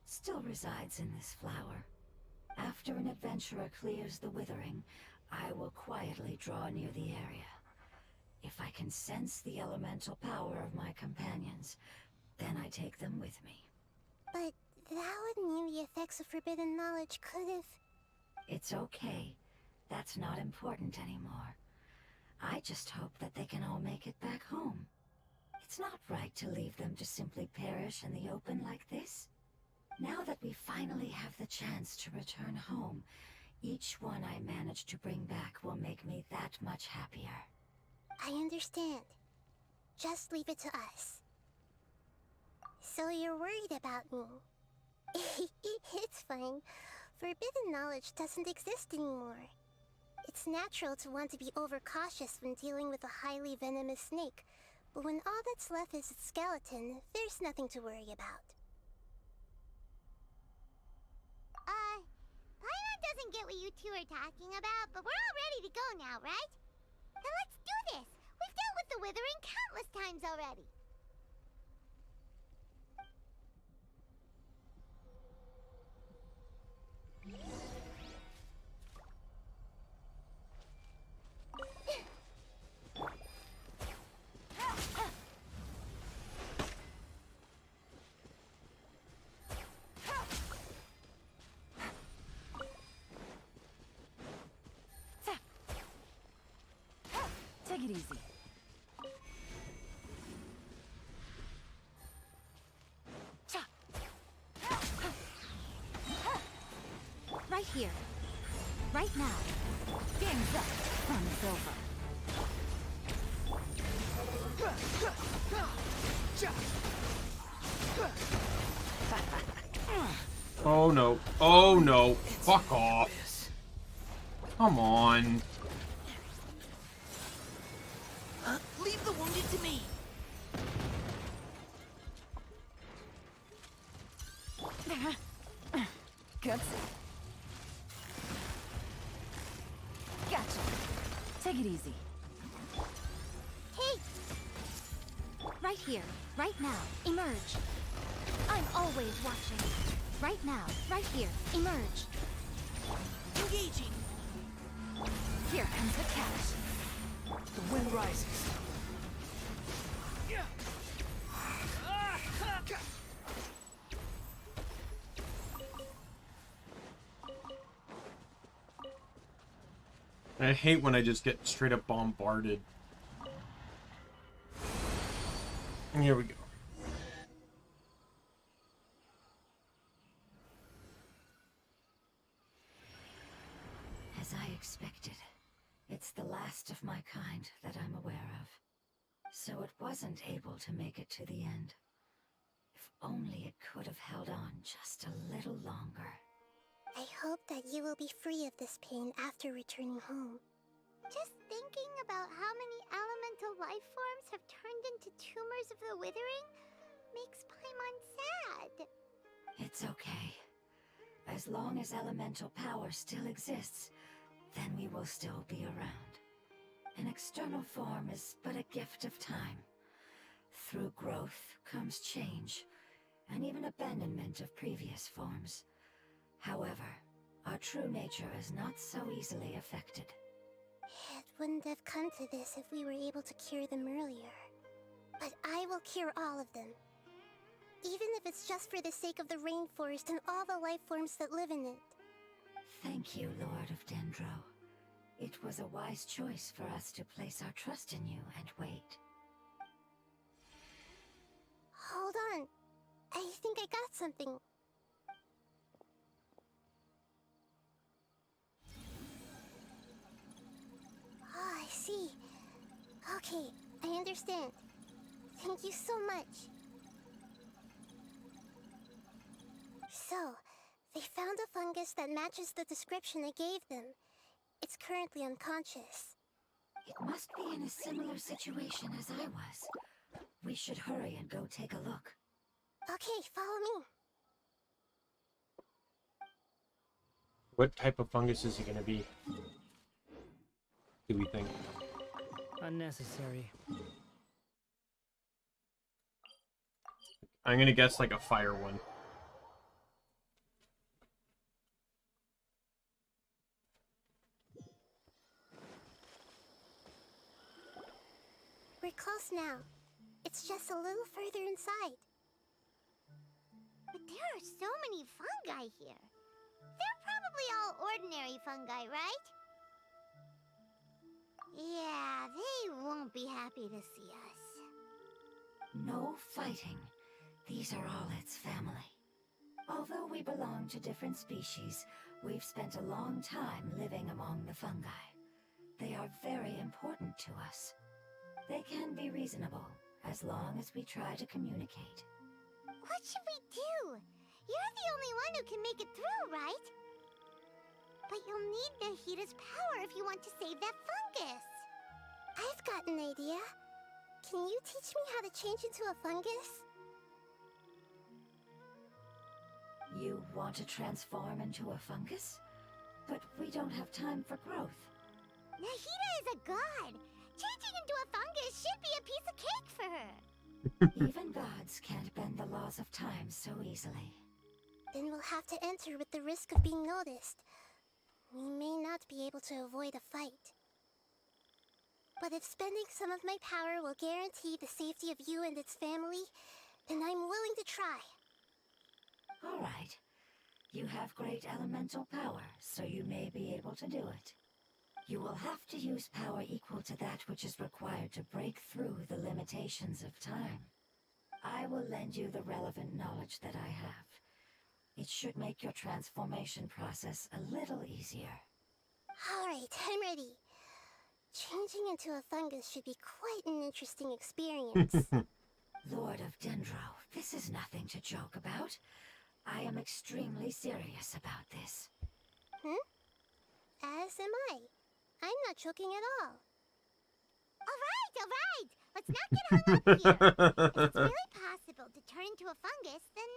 still resides in this flower. After an adventurer clears the withering, I will quietly draw near the area. If I can sense the elemental power of my companions, then I take them with me. But that would mean the effects of forbidden knowledge could have... It's okay. That's not important anymore. I just hope that they can all make it back home. It's not right to leave them to simply perish in the open like this. Now that we finally have the chance to return home, each one I manage to bring back will make me that much happier. I understand. Just leave it to us. So you're worried about me? It's fine. Forbidden knowledge doesn't exist anymore. It's natural to want to be overcautious when dealing with a highly venomous snake, but when all that's left is its skeleton, there's nothing to worry about. Paimon doesn't get what you two are talking about, but we're all ready to go now, right? Then let's do this! We've dealt with the withering countless times already! Take it easy. Right here. Right now. Game's up. Fun's over. Oh no. Oh no. Fuck off. Come on. Leave the wounded to me. Gutsy. Gotcha. Take it easy. Hey! Right here, right now, emerge. I'm always watching. Right now, right here, emerge. Engaging. Here comes the catch. The wind rises. I hate when I just get straight up bombarded. Here we go. As I expected, it's the last of my kind that I'm aware of. So it wasn't able to make it to the end. If only it could have held on just a little longer. I hope that you will be free of this pain after returning home. Just thinking about how many elemental life forms have turned into tumors of the withering makes Paimon sad. It's okay. As long as elemental power still exists, then we will still be around. An external form is but a gift of time. Through growth comes change, and even abandonment of previous forms. However, our true nature is not so easily affected. It wouldn't have come to this if we were able to cure them earlier. But I will cure all of them. Even if it's just for the sake of the rainforest and all the life forms that live in it. Thank you, Lord of Dendro. It was a wise choice for us to place our trust in you and wait. Hold on. I got something. Oh, I see. Okay, I understand. Thank you so much. So, they found a fungus that matches the description I gave them. It's currently unconscious. It must be in a similar situation as I was. We should hurry and go take a look. Okay, follow me. What type of fungus is it going to be? Do we think? Unnecessary. I'm going to guess like a fire one. We're close now. It's just a little further inside. But there are so many fungi here. They're probably all ordinary fungi, right? Yeah, they won't be happy to see us. No fighting. These are all its family. Although we belong to different species, we've spent a long time living among the fungi. They are very important to us. They can be reasonable, as long as we try to communicate. What should we do? You're the only one who can make it through, right? But you'll need Nahida's power if you want to save that fungus. I've got an idea. Can you teach me how to change into a fungus? You want to transform into a fungus? But we don't have time for growth. Nahida is a god. Changing into a fungus should be a piece of cake for her. Even gods can't bend the laws of time so easily. Then we'll have to enter with the risk of being noticed. We may not be able to avoid a fight. But if spending some of my power will guarantee the safety of you and its family, then I'm willing to try. All right. You have great elemental power, so you may be able to do it. You will have to use power equal to that which is required to break through the limitations of time. I will lend you the relevant knowledge that I have. It should make your transformation process a little easier. All right, I'm ready. Changing into a fungus should be quite an interesting experience. Lord of Dendro, this is nothing to joke about. I am extremely serious about this. As am I. I'm not joking at all. All right. Let's not get hung up here. If it's really possible to turn into a fungus, then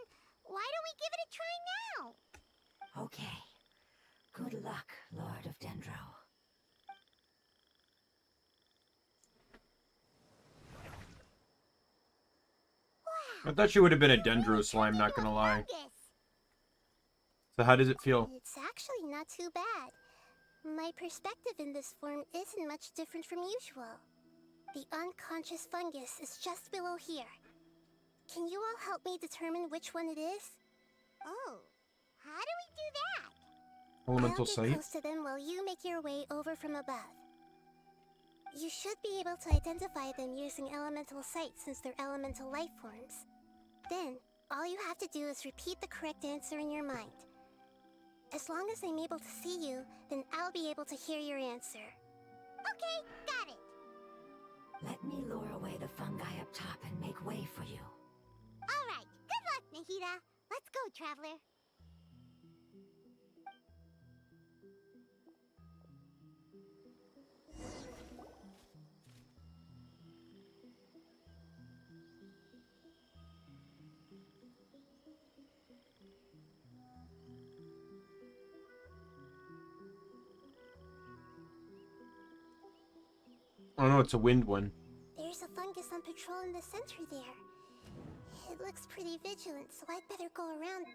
why don't we give it a try now? Okay. Good luck, Lord of Dendro. I thought she would have been a Dendro slime, not gonna lie. So how does it feel? It's actually not too bad. My perspective in this form isn't much different from usual. The unconscious fungus is just below here. Can you all help me determine which one it is? Oh, how do we do that? Elemental I'll get sight? close to them while you make your way over from above. You should be able to identify them using elemental sight since they're elemental life forms. Then, all you have to do is repeat the correct answer in your mind. As long as I'm able to see you, then I'll be able to hear your answer. Okay, got it. Let me lure away the fungi up top and make way for you. All right, good luck, Nahida. Let's go, Traveler. Oh no, it's a wind one. There's a fungus on patrol in the center there. It looks pretty vigilant, so I'd better go around.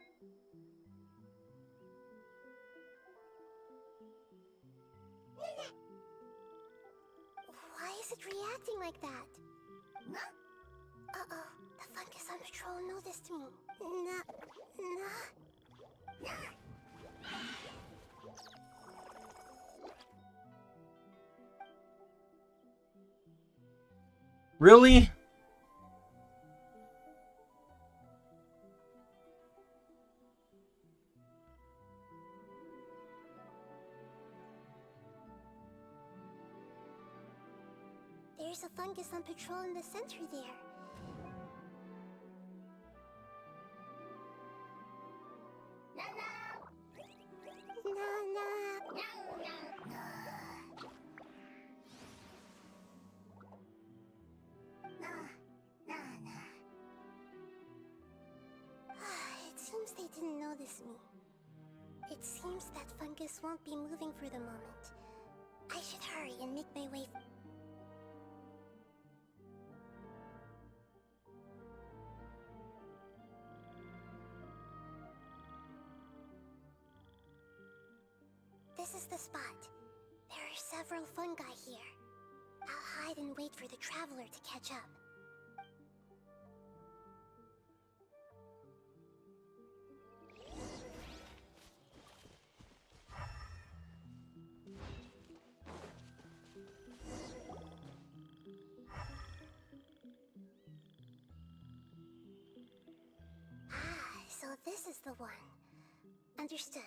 Why is it reacting like that? Uh-oh, the fungus on patrol noticed me. Really? There's a fungus on patrol in the center there. It seems they didn't notice me. It seems that fungus won't be moving for the moment. I should hurry and make my way. This is the spot. There are several fungi here. I'll hide and wait for the traveler to catch up. So this is the one. Understood.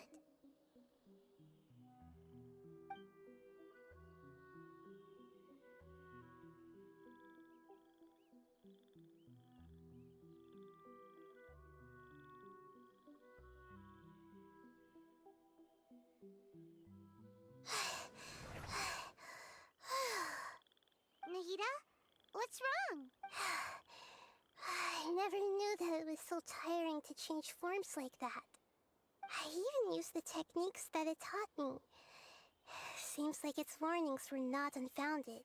Nahida? What's wrong? I never knew that it was so tiring to change forms like that. I even used the techniques that it taught me. Seems like its warnings were not unfounded.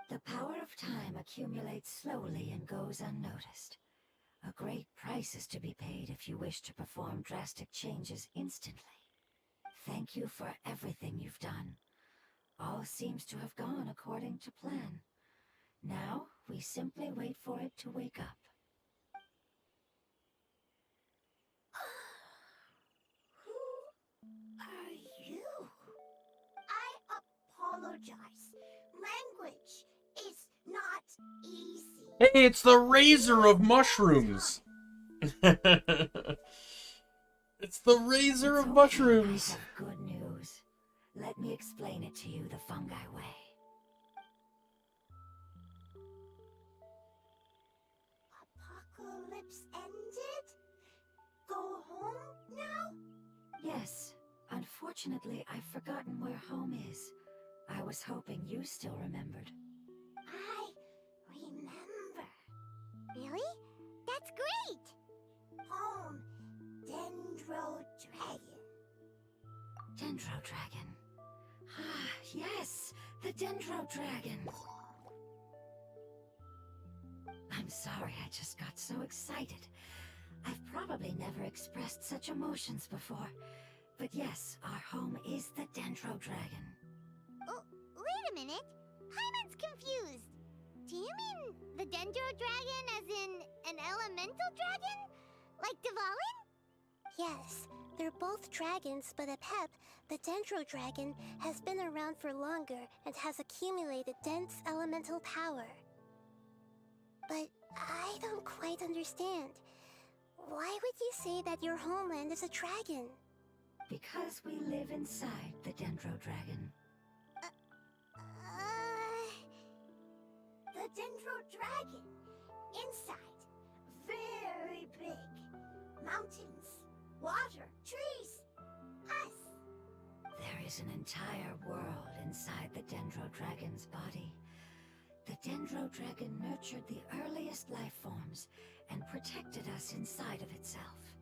The power of time accumulates slowly and goes unnoticed. A great price is to be paid if you wish to perform drastic changes instantly. Thank you for everything you've done. All seems to have gone according to plan. Now, we simply wait for it to wake up. Who are you? I apologize. Language is not easy. Hey, it's the Razor of Mushrooms. It's the Razor of Mushrooms. I have good news. Let me explain it to you the fungi way. Apocalypse ended? Go home now? Yes. Unfortunately, I've forgotten where home is. I was hoping you still remembered. I remember. Really? That's great! Home, Dendro Dragon. Dendro Dragon. Ah, yes, the Dendro Dragon. I'm sorry, I just got so excited. I've probably never expressed such emotions before. But yes, our home is the Dendro Dragon. Oh, wait a minute. Paimon's confused. Do you mean the Dendro Dragon as in an elemental dragon? Like Dvalin? Yes, they're both dragons, but Apep, the Dendro Dragon, has been around for longer and has accumulated dense elemental power. But I don't quite understand. Why would you say that your homeland is a dragon? Because we live inside the Dendro Dragon. The Dendro Dragon. Inside. Very big. Mountains, water, trees. Us. There is an entire world inside the Dendro Dragon's body. The Dendro Dragon nurtured the earliest life forms and protected us inside of itself.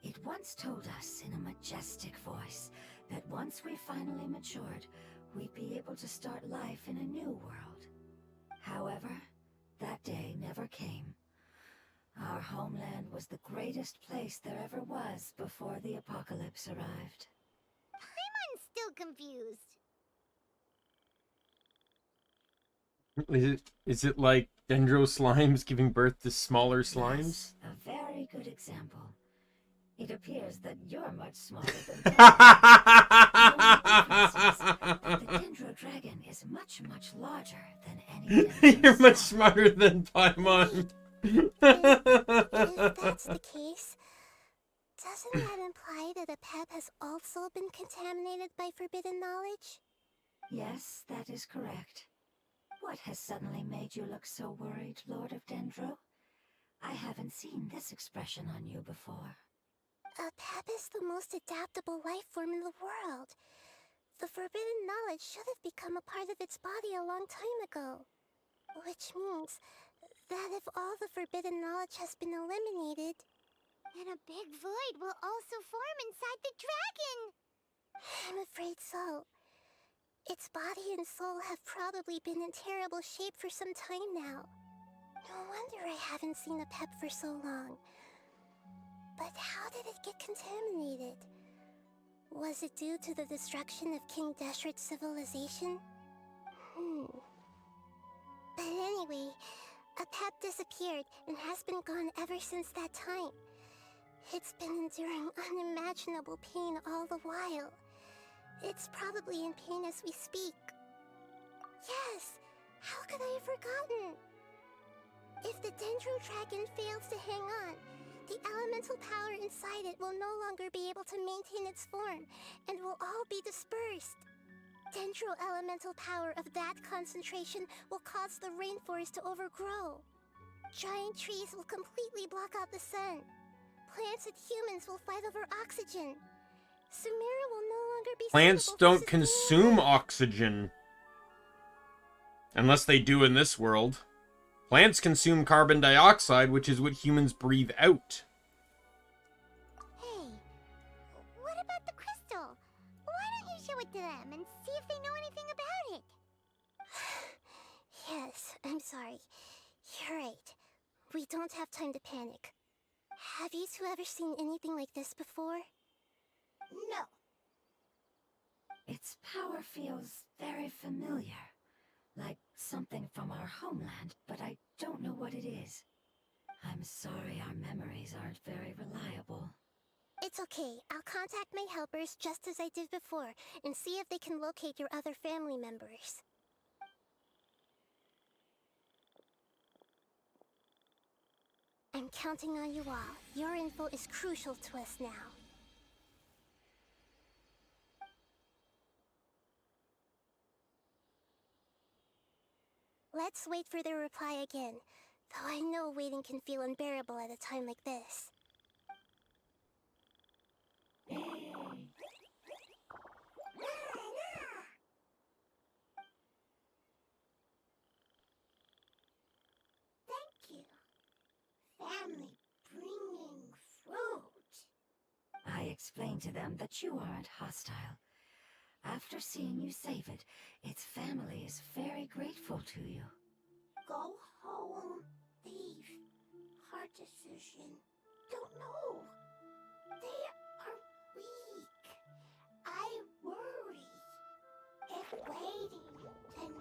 It once told us in a majestic voice that once we finally matured, we'd be able to start life in a new world. However, that day never came. Our homeland was the greatest place there ever was before the apocalypse arrived. Paimon's still confused. Is it like Dendro slimes giving birth to smaller slimes? Yes, a very good example. It appears that you're much smarter than The Dendro Dragon is much, much larger than any Dendro You're much slime. smarter than Paimon. If that's the case, doesn't that imply that Apep has also been contaminated by forbidden knowledge? Yes, that is correct. What has suddenly made you look so worried, Lord of Dendro? I haven't seen this expression on you before. A pep is the most adaptable life form in the world. The forbidden knowledge should have become a part of its body a long time ago. Which means that if all the forbidden knowledge has been eliminated, then a big void will also form inside the dragon! I'm afraid so. Its body and soul have probably been in terrible shape for some time now. No wonder I haven't seen a pep for so long. But how did it get contaminated? Was it due to the destruction of King Deshret's civilization? But anyway, a pep disappeared and has been gone ever since that time. It's been enduring unimaginable pain all the while. It's probably in pain as we speak. Yes! How could I have forgotten? If the Dendro Dragon fails to hang on, the elemental power inside it will no longer be able to maintain its form, and will all be dispersed. Dendro elemental power of that concentration will cause the rainforest to overgrow. Giant trees will completely block out the sun. Plants and humans will fight over oxygen. Sumeru will no longer be Plants suitable for don't sustaining consume life. oxygen. Unless they do in this world. Plants consume carbon dioxide, which is what humans breathe out. Hey, what about the crystal? Why don't you show it to them and see if they know anything about it? Yes, I'm sorry. You're right. We don't have time to panic. Have you two ever seen anything like this before? No. Its power feels very familiar. Like something from our homeland, but I don't know what it is. I'm sorry our memories aren't very reliable. It's okay. I'll contact my helpers just as I did before and see if they can locate your other family members. I'm counting on you all. Your info is crucial to us now. Let's wait for their reply again, though I know waiting can feel unbearable at a time like this. Thank you. Family bringing fruit. I explained to them that you aren't hostile. After seeing you save it, its family is very grateful to you. Go home, thief. Hard decision. Don't know. They are weak. I worry. If waiting, then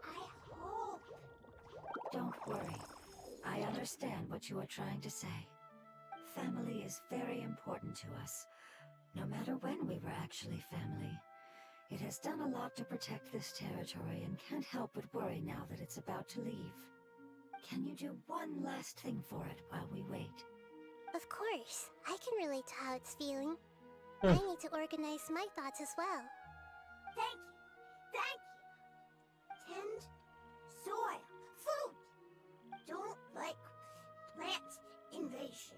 I hope. Don't worry. I understand what you are trying to say. Family is very important to us, no matter when we were actually family. It has done a lot to protect this territory and can't help but worry now that it's about to leave. Can you do one last thing for it while we wait? Of course, I can relate to how it's feeling. I need to organize my thoughts as well. Thank you. Thank you. Tend soil. Food. Don't like plant invasion.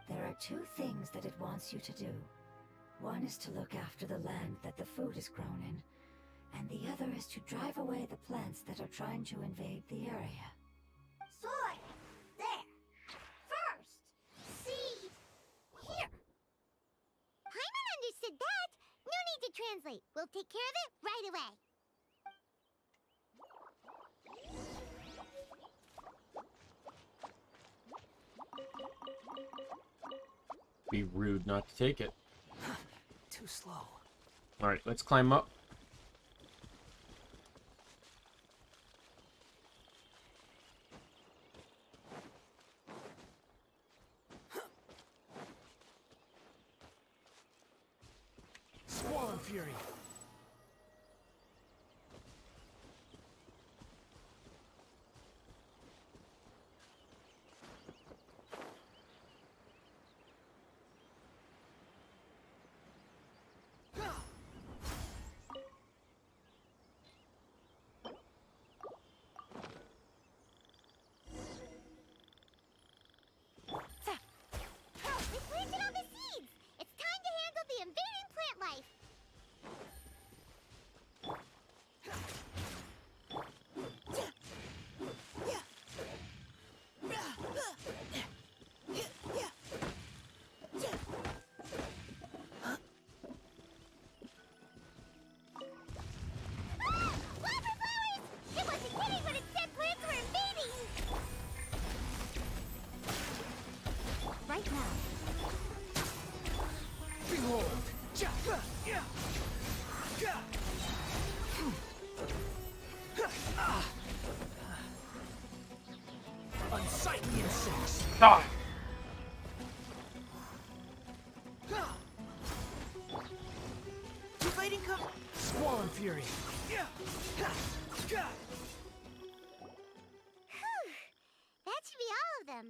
There are two things that it wants you to do. One is to look after the land that the food is grown in, and the other is to drive away the plants that are trying to invade the area. Soil. There. First. Seed. Here. Paimon understood that. No need to translate. We'll take care of it right away. Be rude not to take it. Too slow. Alright, let's climb up. Squall and Fury. right now. Behold! Unsightly insects! Ah! Deflating Squall and Fury! That should be all of them.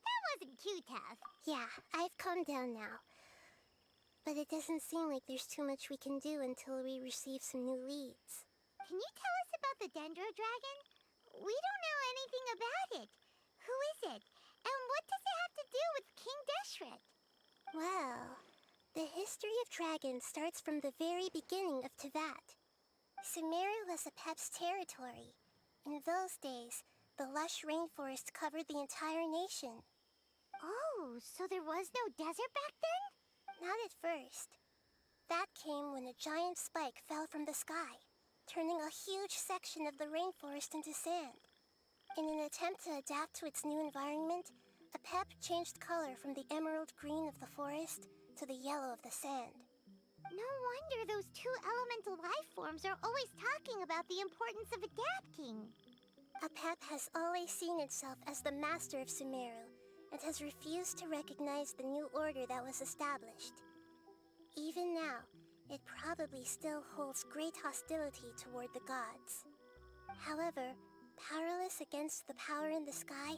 That wasn't too tough. Yeah, I've calmed down now. But it doesn't seem like there's too much we can do until we receive some new leads. Can you tell us about the Dendro Dragon? We don't know anything about it. Who is it? And what does it have to do with King Deshret? Well, the history of dragons starts from the very beginning of Teyvat. Sumeru was Apep's territory. In those days, the lush rainforest covered the entire nation. Oh, so there was no desert back then? Not at first. That came when a giant spike fell from the sky, turning a huge section of the rainforest into sand. In an attempt to adapt to its new environment, Apep changed color from the emerald green of the forest to the yellow of the sand. No wonder those two elemental life forms are always talking about the importance of adapting. Apep has always seen itself as the master of Sumeru, and has refused to recognize the new order that was established. Even now, it probably still holds great hostility toward the gods. However, powerless against the power in the sky,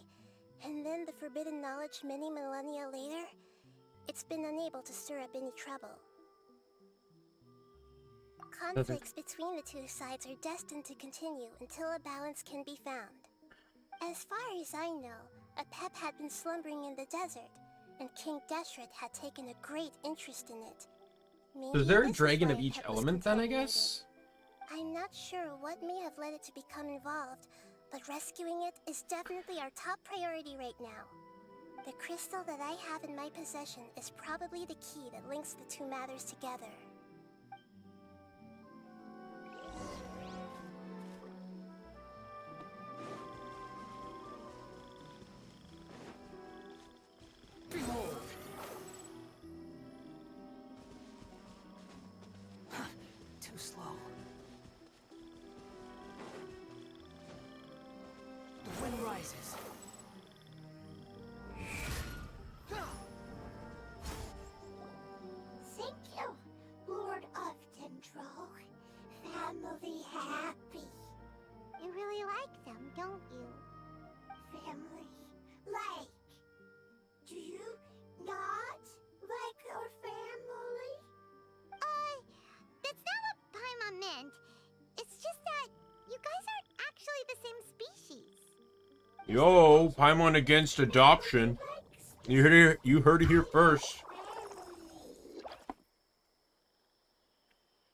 and then the forbidden knowledge many millennia later, it's been unable to stir up any trouble. Conflicts between the two sides are destined to continue until a balance can be found. As far as I know, Apep had been slumbering in the desert, and King Deshret had taken a great interest in it. Maybe Is there a this is dragon why of each Apep was element then, I contaminated. guess? I'm not sure what may have led it to become involved, but rescuing it is definitely our top priority right now. The crystal that I have in my possession is probably the key that links the two matters together. Behold! Too slow. The wind rises. Thank you, Lord of Dendro. Family happy. You really like them, don't you? Family like. Do you not like your family? That's not what Paimon meant. It's just that you guys aren't actually the same species. Yo, Paimon against adoption. You heard it here first.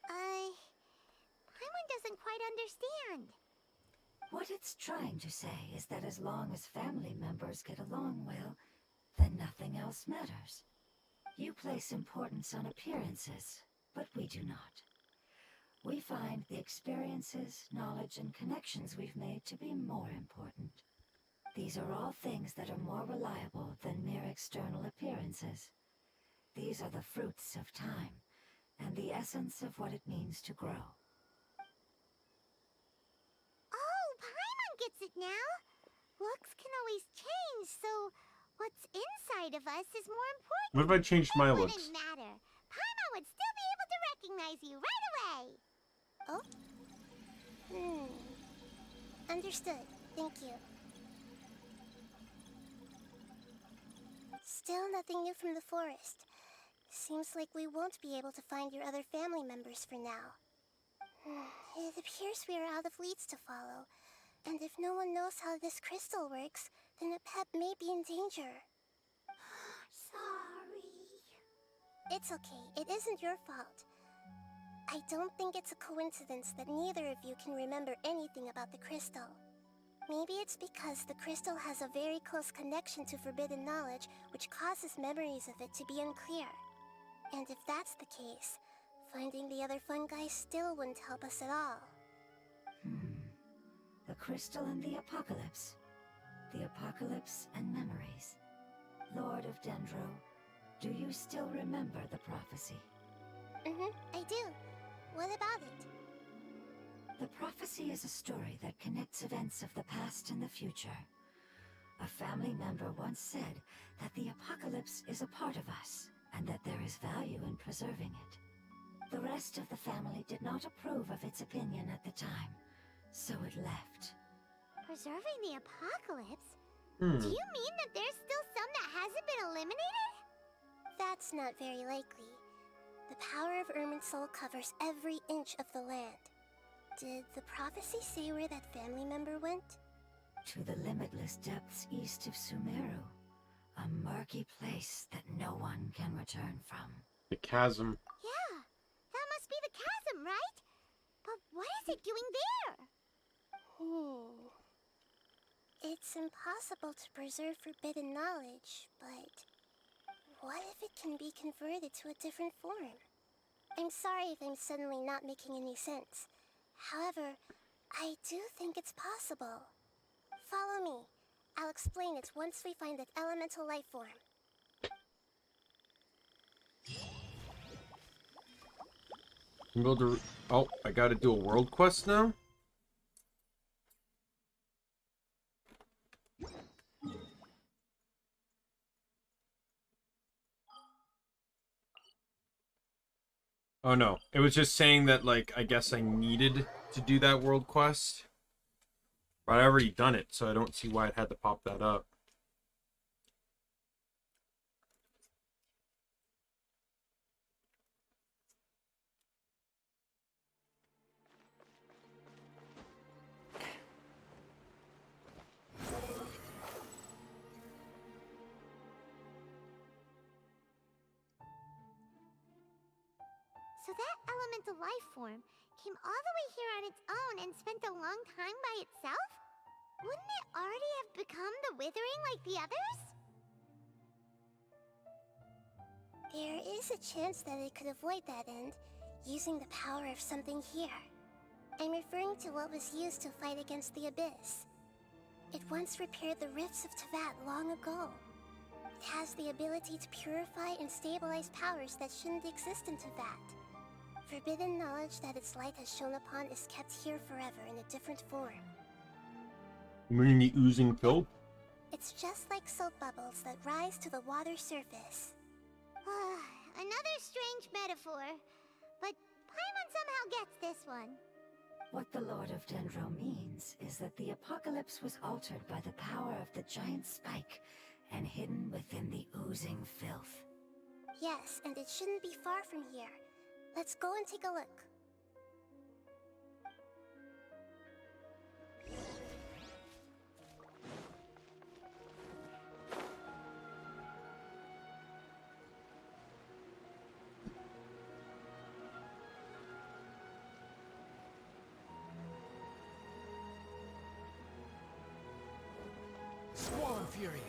Paimon doesn't quite understand. What it's trying to say is that as long as family members get along well, then nothing else matters. You place importance on appearances, but we do not. We find the experiences, knowledge, and connections we've made to be more important. These are all things that are more reliable than mere external appearances. These are the fruits of time, and the essence of what it means to grow. Oh, Paimon gets it now. Looks can always change, so what's inside of us is more important. What if I changed my It looks? wouldn't matter. Paimon would still be able to recognize you right away. Oh? Understood. Thank you. Still nothing new from the forest. Seems like we won't be able to find your other family members for now. It appears we are out of leads to follow. And if no one knows how this crystal works, then Apep may be in danger. Sorry. It's okay. It isn't your fault. I don't think it's a coincidence that neither of you can remember anything about the crystal. Maybe it's because the crystal has a very close connection to forbidden knowledge, which causes memories of it to be unclear. And if that's the case, finding the other fungi still wouldn't help us at all. The crystal and the apocalypse. The apocalypse and memories. Lord of of Dendro, do you still remember the prophecy? I do. What about it? The prophecy is a story that connects events of the past and the future. A family member once said that the apocalypse is a part of us, and that there is value in preserving it. The rest of the family did not approve of its opinion at the time, so it left. Preserving the apocalypse? Hmm. Do you mean that there's still some that hasn't been eliminated? That's not very likely. The power of Irminsul covers every inch of the land. Did the prophecy say where that family member went? To the limitless depths east of Sumeru, a murky place that no one can return from. The chasm. Yeah, that must be the chasm, right? But what is it doing there? It's impossible to preserve forbidden knowledge, but what if it can be converted to a different form? I'm sorry if I'm suddenly not making any sense. However, I do think it's possible. Follow me. I'll explain it once we find that elemental life form. I'm able to... Oh, I gotta do a world quest now? Oh no, it was just saying that, like, I guess I needed to do that world quest. But I already done it, so I don't see why it had to pop that up. So that elemental life form came all the way here on its own and spent a long time by itself? Wouldn't it already have become the Withering like the others? There is a chance that it could avoid that end, using the power of something here. I'm referring to what was used to fight against the Abyss. It once repaired the rifts of Tevat long ago. It has the ability to purify and stabilize powers that shouldn't exist in Tevat. Forbidden knowledge that its light has shone upon is kept here forever in a different form. You mean the oozing filth? It's just like soap bubbles that rise to the water surface. Another strange metaphor, but Paimon somehow gets this one. What the Lord of Dendro means is that the apocalypse was altered by the power of the giant spike and hidden within the oozing filth. Yes, and it shouldn't be far from here. Let's go and take a look. Squall Fury.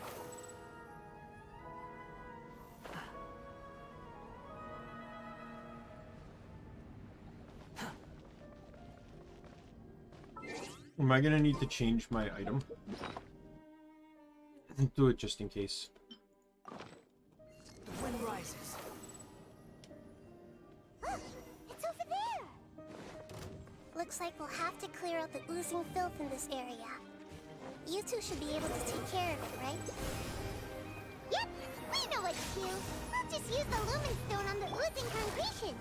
Am I gonna need to change my item? Do it just in case. The wind rises. It's over there! Looks like we'll have to clear out the oozing filth in this area. You two should be able to take care of it, right? Yep, we know what to do. We'll just use the Lumen Stone on the oozing concretion.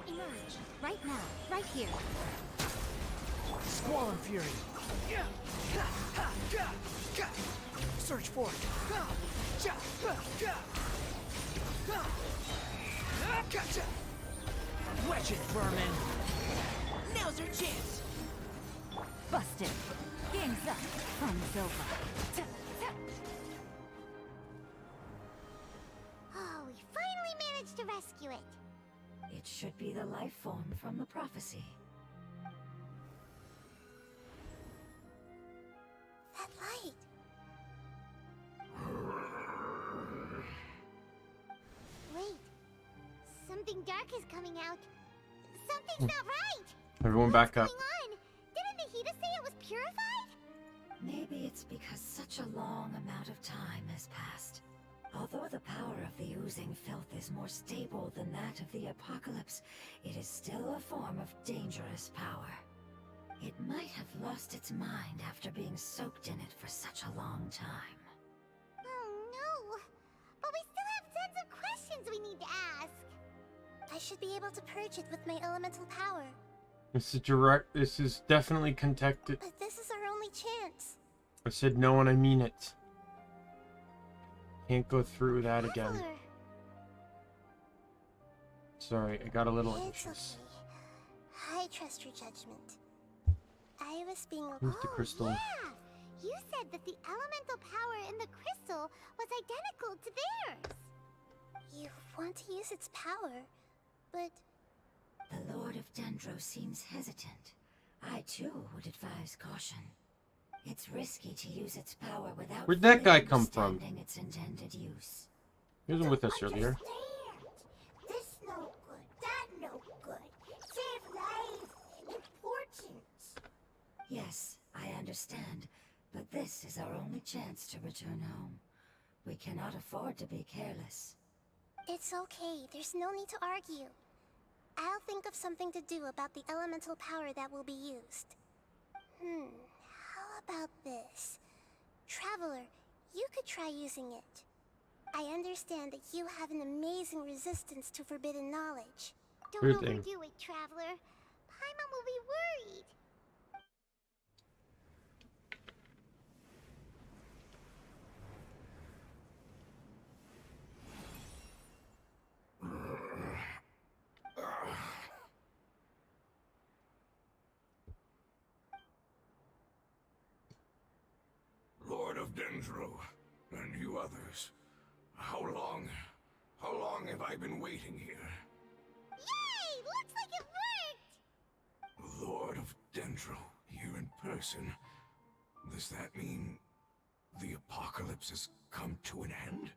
Emerge. Right now. Right here. Squall Fury. Search for it. Gotcha. Wedge it, vermin. Now's your chance. Busted. Game's up. Fun's over. Oh, we finally managed to rescue it. It should be the life form from the prophecy. That light. Wait. Something dark is coming out. Something's not right. Everyone back up. What's going on? Didn't Nahida say it was purified? Maybe it's because such a long amount of time has passed. Although the power of the oozing filth is more stable than that of the apocalypse, it is still a form of dangerous power. It might have lost its mind after being soaked in it for such a long time. Oh no! But we still have tons of questions we need to ask! I should be able to purge it with my elemental power. This is definitely contacted. But this is our only chance. I said no and I mean it. Can't go through that again. Traveler. Sorry, I got a little It's anxious. okay. I trust your judgment. I was being Here's the crystal. Yeah! You said that the elemental power in the crystal was identical to theirs. You want to use its power, but The Lord of Dendro seems hesitant. I too would advise caution. It's risky to use its power without Where'd that fully guy come from? understanding its intended use. He wasn't with us earlier. This no good, that no good. Save lives, important. Yes, I understand, but this is our only chance to return home. We cannot afford to be careless. it's okay. There's no need to argue. I'll think of something to do about the elemental power that will be used. How about this? Traveler, you could try using it. I understand that you have an amazing resistance to forbidden knowledge. Don't Sure thing. overdo it, Traveler. Paimon will be worried. Lord of Dendro, and you others. How long have I been waiting here? Yay! Looks like it worked! Lord of Dendro, here in person. Does that mean the apocalypse has come to an end?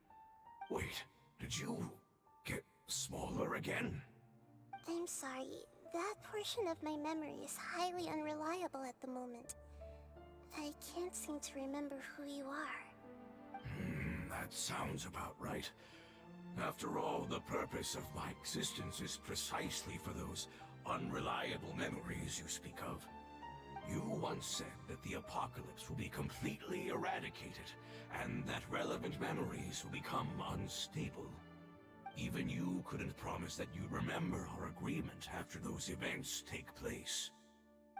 Wait, did you get smaller again? I'm sorry. That portion of my memory is highly unreliable at the moment. I can't seem to remember who you are. That sounds about right. After all, the purpose of my existence is precisely for those unreliable memories you speak of. You once said that the apocalypse will be completely eradicated, and that relevant memories will become unstable. Even you couldn't promise that you'd remember our agreement after those events take place.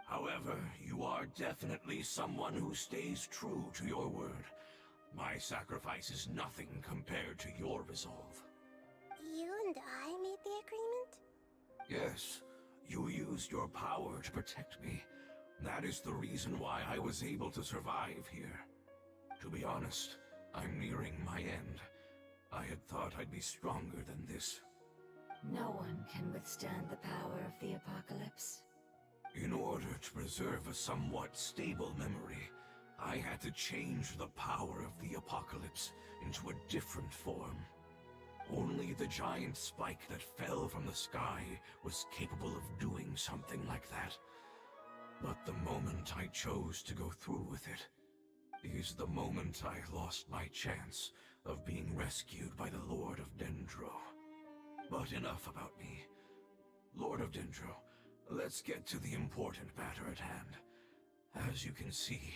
However, you are definitely someone who stays true to your word. My sacrifice is nothing compared to your resolve. You and I made the agreement? Yes, you used your power to protect me. That is the reason why I was able to survive here. To be honest, I'm nearing my end. I had thought I'd be stronger than this. No one can withstand the power of the apocalypse. In order to preserve a somewhat stable memory, I had to change the power of the apocalypse into a different form. Only the giant spike that fell from the sky was capable of doing something like that. But the moment I chose to go through with it is the moment I lost my chance of being rescued by the Lord of Dendro. But enough about me. Lord of Dendro, let's get to the important matter at hand. As you can see,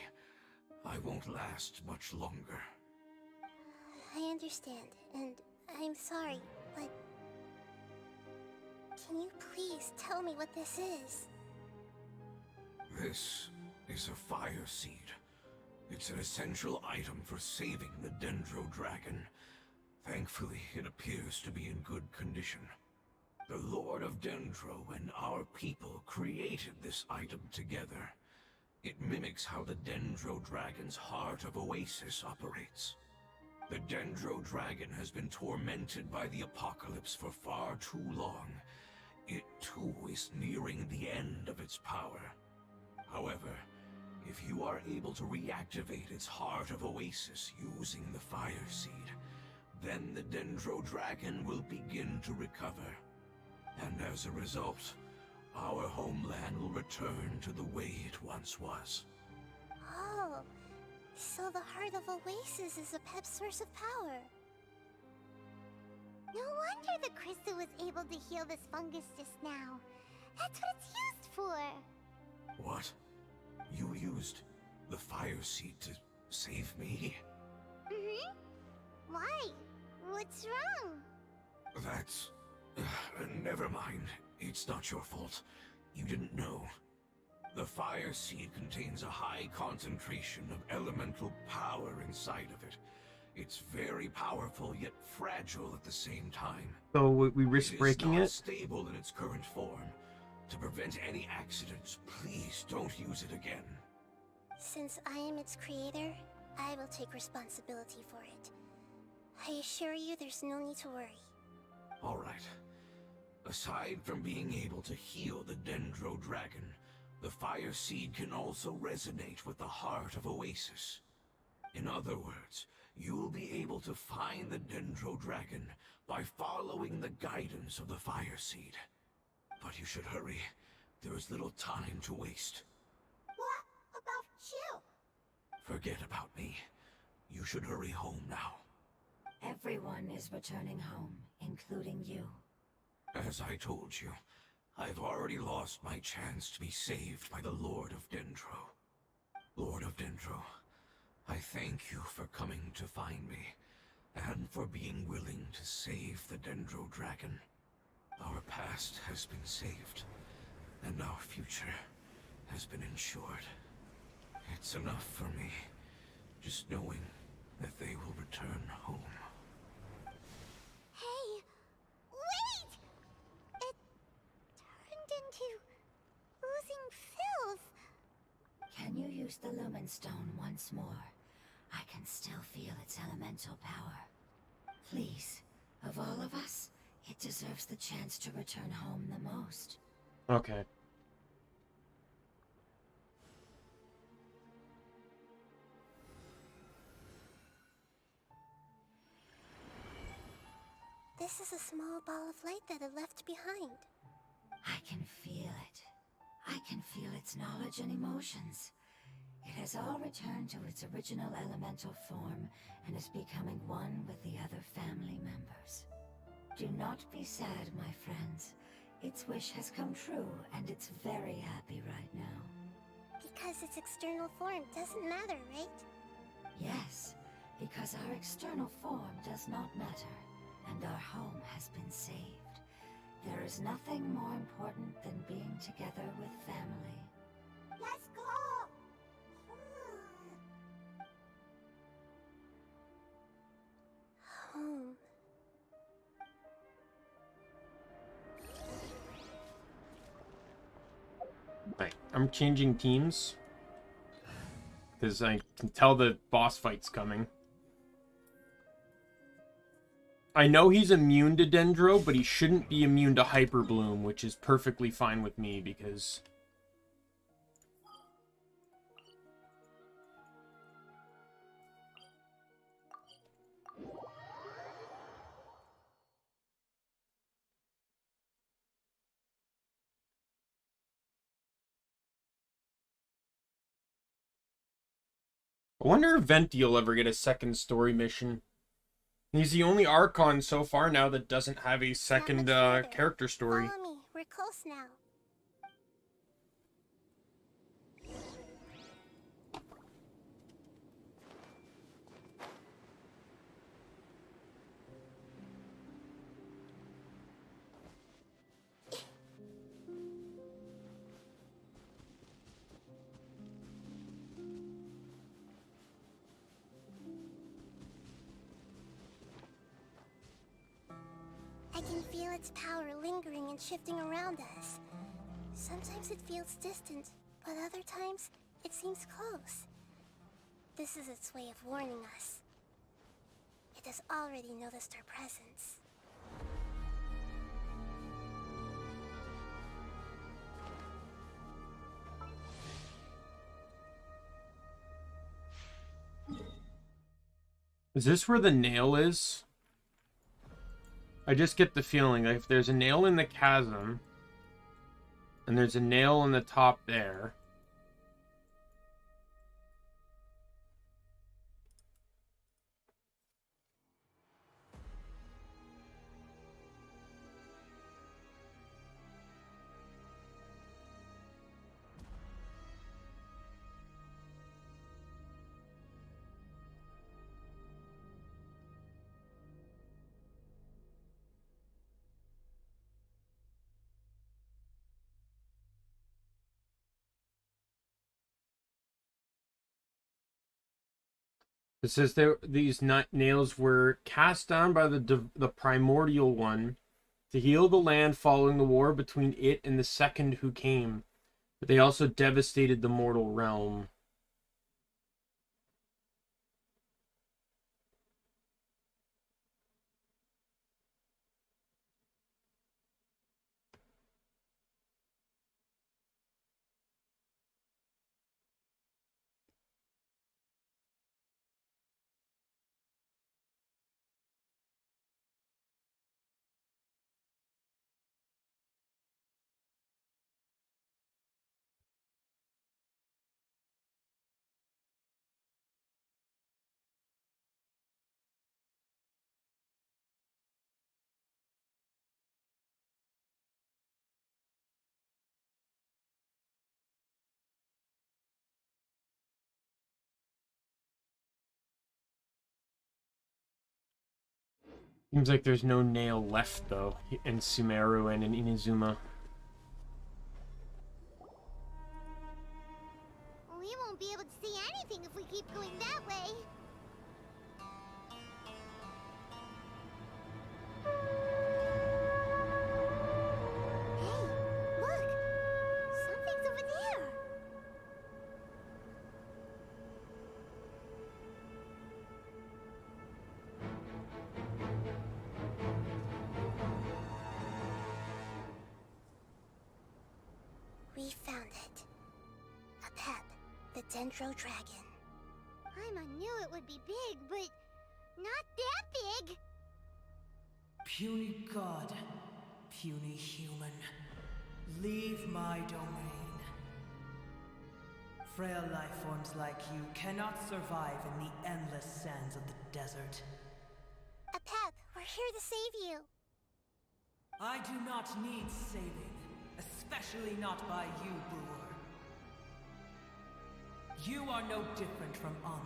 I won't last much longer. I understand, and I'm sorry, but... Can you please tell me what this is? This is a fire seed. It's an essential item for saving the Dendro Dragon. Thankfully, it appears to be in good condition. The Lord of Dendro and our people created this item together. It mimics how the Dendro Dragon's Heart of Oasis operates. The Dendro Dragon has been tormented by the apocalypse for far too long. It too is nearing the end of its power. However, if you are able to reactivate its Heart of Oasis using the Fire Seed, then the Dendro Dragon will begin to recover. And as a result, our homeland will return to the way it once was. Oh, So the heart of Oasis is a pep source of power. No wonder the crystal was able to heal this fungus just now. That's what it's used for. What? You used the fire seed to save me? Mm-hmm. Why? What's wrong? That's... never mind. It's not your fault. You didn't know. The fire seed contains a high concentration of elemental power inside of it. It's very powerful, yet fragile at the same time. So we risk breaking It it? is not stable in its current form. To prevent any accidents, please don't use it again. Since I am its creator, I will take responsibility for it. I assure you there's no need to worry. Alright. Aside from being able to heal the Dendro Dragon, the fire seed can also resonate with the heart of Oasis. In other words, you'll be able to find the Dendro Dragon by following the guidance of the fire seed. But you should hurry. There is little time to waste. What about you? Forget about me. You should hurry home now. Everyone is returning home, including you. As I told you, I've already lost my chance to be saved by the Lord of Dendro. Lord of Dendro, I thank you for coming to find me, and for being willing to save the Dendro Dragon. Our past has been saved, and our future has been ensured. It's enough for me, just knowing that they will return home. Hey, wait! It turned into oozing filth. Can you use the Lumen Stone once more? I can still feel its elemental power. Please, of all of us, it deserves the chance to return home the most. Okay. This is a small ball of light that it left behind. I can feel it. I can feel its knowledge and emotions. It has all returned to its original elemental form and is becoming one with the other family members. Do not be sad, my friends. Its wish has come true, and it's very happy right now. Because its external form doesn't matter, right? Yes, because our external form does not matter, and our home has been saved. There is nothing more important than being together with family. Let's go! Home. Right. I'm changing teams. Because I can tell the boss fight's coming. I know he's immune to Dendro, but he shouldn't be immune to Hyper Bloom, which is perfectly fine with me because... I wonder if Venti will ever get a second story mission. He's the only Archon so far now that doesn't have a second character story. Follow me. We're close now. I can feel its power lingering and shifting around us. Sometimes it feels distant, but other times it seems close. This is its way of warning us. It has already noticed our presence. Is this where the nail is? I just get the feeling like if there's a nail in the chasm, and there's a nail in the top there, It says there these nails were cast down by the primordial one to heal the land following the war between it and the second who came. But they also devastated the mortal realm. Seems like there's no nail left, though, in Sumeru and in Inazuma. We won't be able to see anything if we keep going that way. Hey, look! Something's over there! We found it. A pep, the Dendro Dragon. Paimon knew it would be big, but not that big. Puny god, puny human, leave my domain. Frail life forms like you cannot survive in the endless sands of the desert. A pep, we're here to save you. I do not need saving, especially not by you, Brewer. You are no different from Amun.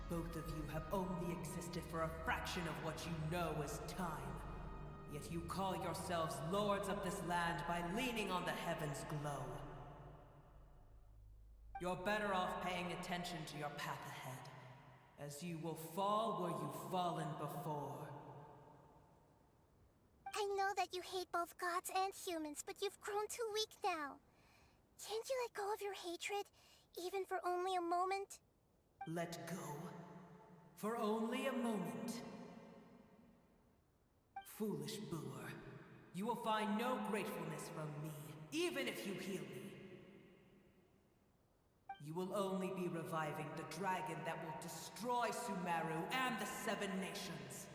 Both of you have only existed for a fraction of what you know as time. Yet you call yourselves lords of this land by leaning on the heavens' glow. You're better off paying attention to your path ahead, as you will fall where you've fallen before. I know that you hate both gods and humans, but you've grown too weak now. Can't you let go of your hatred, even for only a moment? Let go? For only a moment? Foolish Brewer, you will find no gratefulness from me, even if you heal me. You will only be reviving the dragon that will destroy Sumeru and the Seven Nations.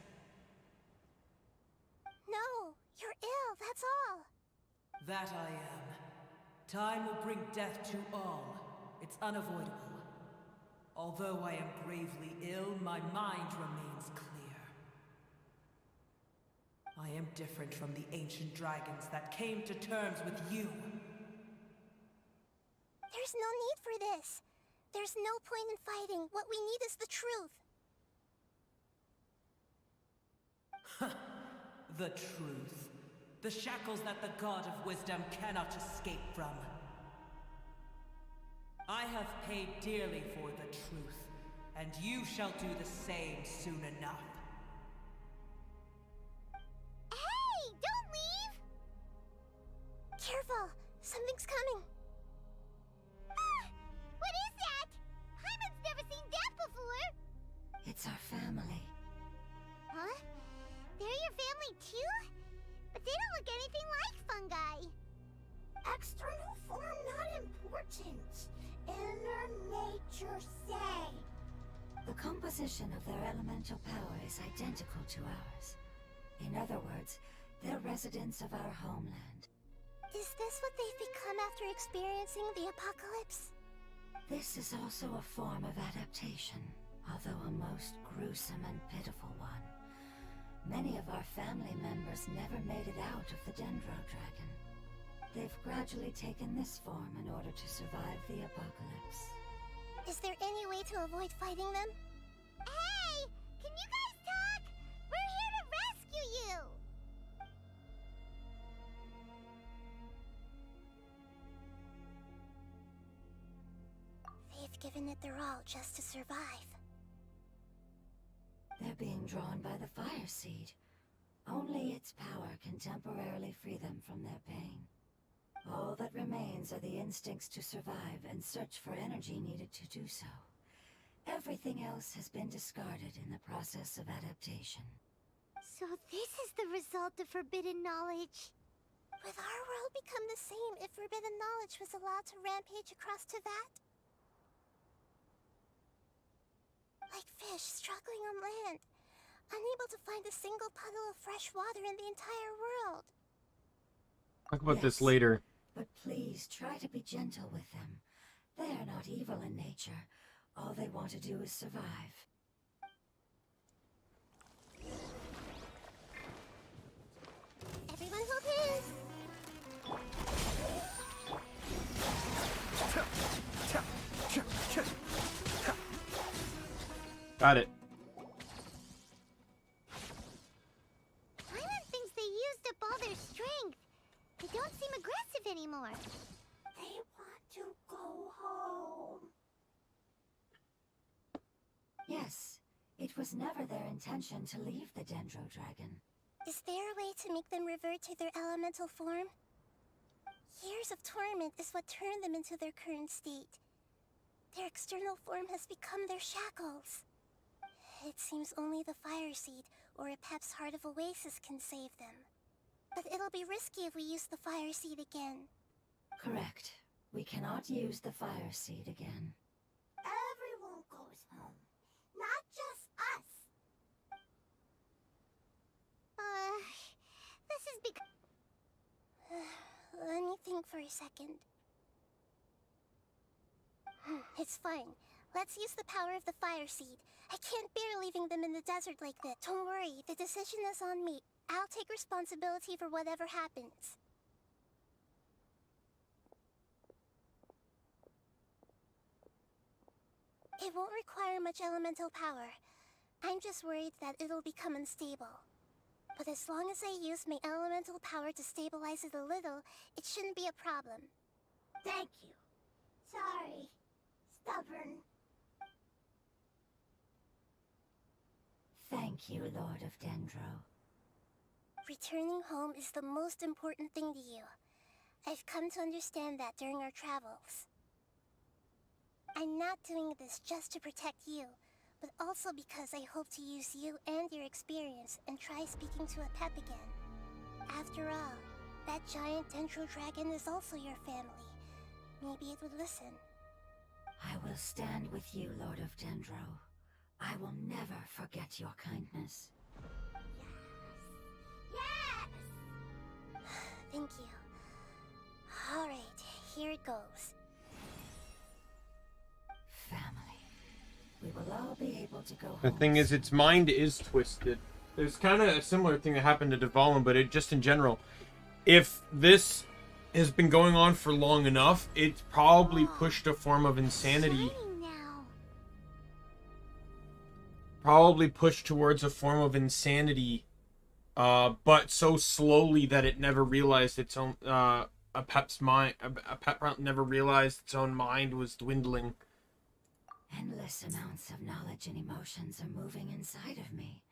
No, you're ill, that's all. That I am. Time will bring death to all. It's unavoidable. Although I am gravely ill, my mind remains clear. I am different from the ancient dragons that came to terms with you. There's no need for this. There's no point in fighting. What we need is the truth. The truth. The shackles that the God of Wisdom cannot escape from. I have paid dearly for the truth, and you shall do the same soon enough. Hey, don't leave! Careful, something's coming. Ah, what is that? Paimon's never seen that before. It's our family. Huh? They're your family too? But they don't look anything like fungi. External form not important. Inner nature say. The composition of their elemental power is identical to ours. In other words, they're residents of our homeland. Is this what they've become after experiencing the apocalypse? This is also a form of adaptation, although a most gruesome and pitiful one. Many of our family members never made it out of the Dendro Dragon. They've gradually taken this form in order to survive the apocalypse. Is there any way to avoid fighting them? Hey! Can you guys talk? We're here to rescue you! They've given it their all just to survive. They're being drawn by the fire seed. Only its power can temporarily free them from their pain. All that remains are the instincts to survive and search for energy needed to do so. Everything else has been discarded in the process of adaptation. So this is the result of forbidden knowledge. Would our world become the same if forbidden knowledge was allowed to rampage across Teyvat? Like fish struggling on land, unable to find a single puddle of fresh water in the entire world. Talk about this Yes, later. but please try to be gentle with them. They are not evil in nature. All they want to do is survive. Everyone hold hands. Got it. Paimon thinks they used up all their strength. They don't seem aggressive anymore. They want to go home. Yes, it was never their intention to leave the Dendro Dragon. Is there a way to make them revert to their elemental form? Years of torment is what turned them into their current state. Their external form has become their shackles. It seems only the Fire Seed or Epep's Heart of Oasis can save them. But it'll be risky if we use the Fire Seed again. Correct. We cannot use the Fire Seed again. Everyone goes home, not just us. This is because... Let me think for a second. It's fine. Let's use the power of the Fire Seed. I can't bear leaving them in the desert like this. Don't worry, the decision is on me. I'll take responsibility for whatever happens. It won't require much elemental power. I'm just worried that it'll become unstable. But as long as I use my elemental power to stabilize it a little, it shouldn't be a problem. Thank you. Sorry. Stubborn. Thank you, Lord of Dendro. Returning home is the most important thing to you. I've come to understand that during our travels. I'm not doing this just to protect you, but also because I hope to use you and your experience and try speaking to Epep again. After all, that giant Dendro Dragon is also your family. Maybe it would listen. I will stand with you, Lord of Dendro. I will never forget your kindness. Yes! Thank you. Alright, here it goes. Family. We will all be able to go home. The thing is, its mind is twisted. There's kind of a similar thing that happened to Dvalin, but it just in general. If this has been going on for long enough, it's probably pushed a form of insanity. Shining now. Probably pushed towards a form of insanity, but so slowly that it never realized its own, Apep's mind, Apep never realized its own mind was dwindling. Endless amounts of knowledge and emotions are moving inside of me.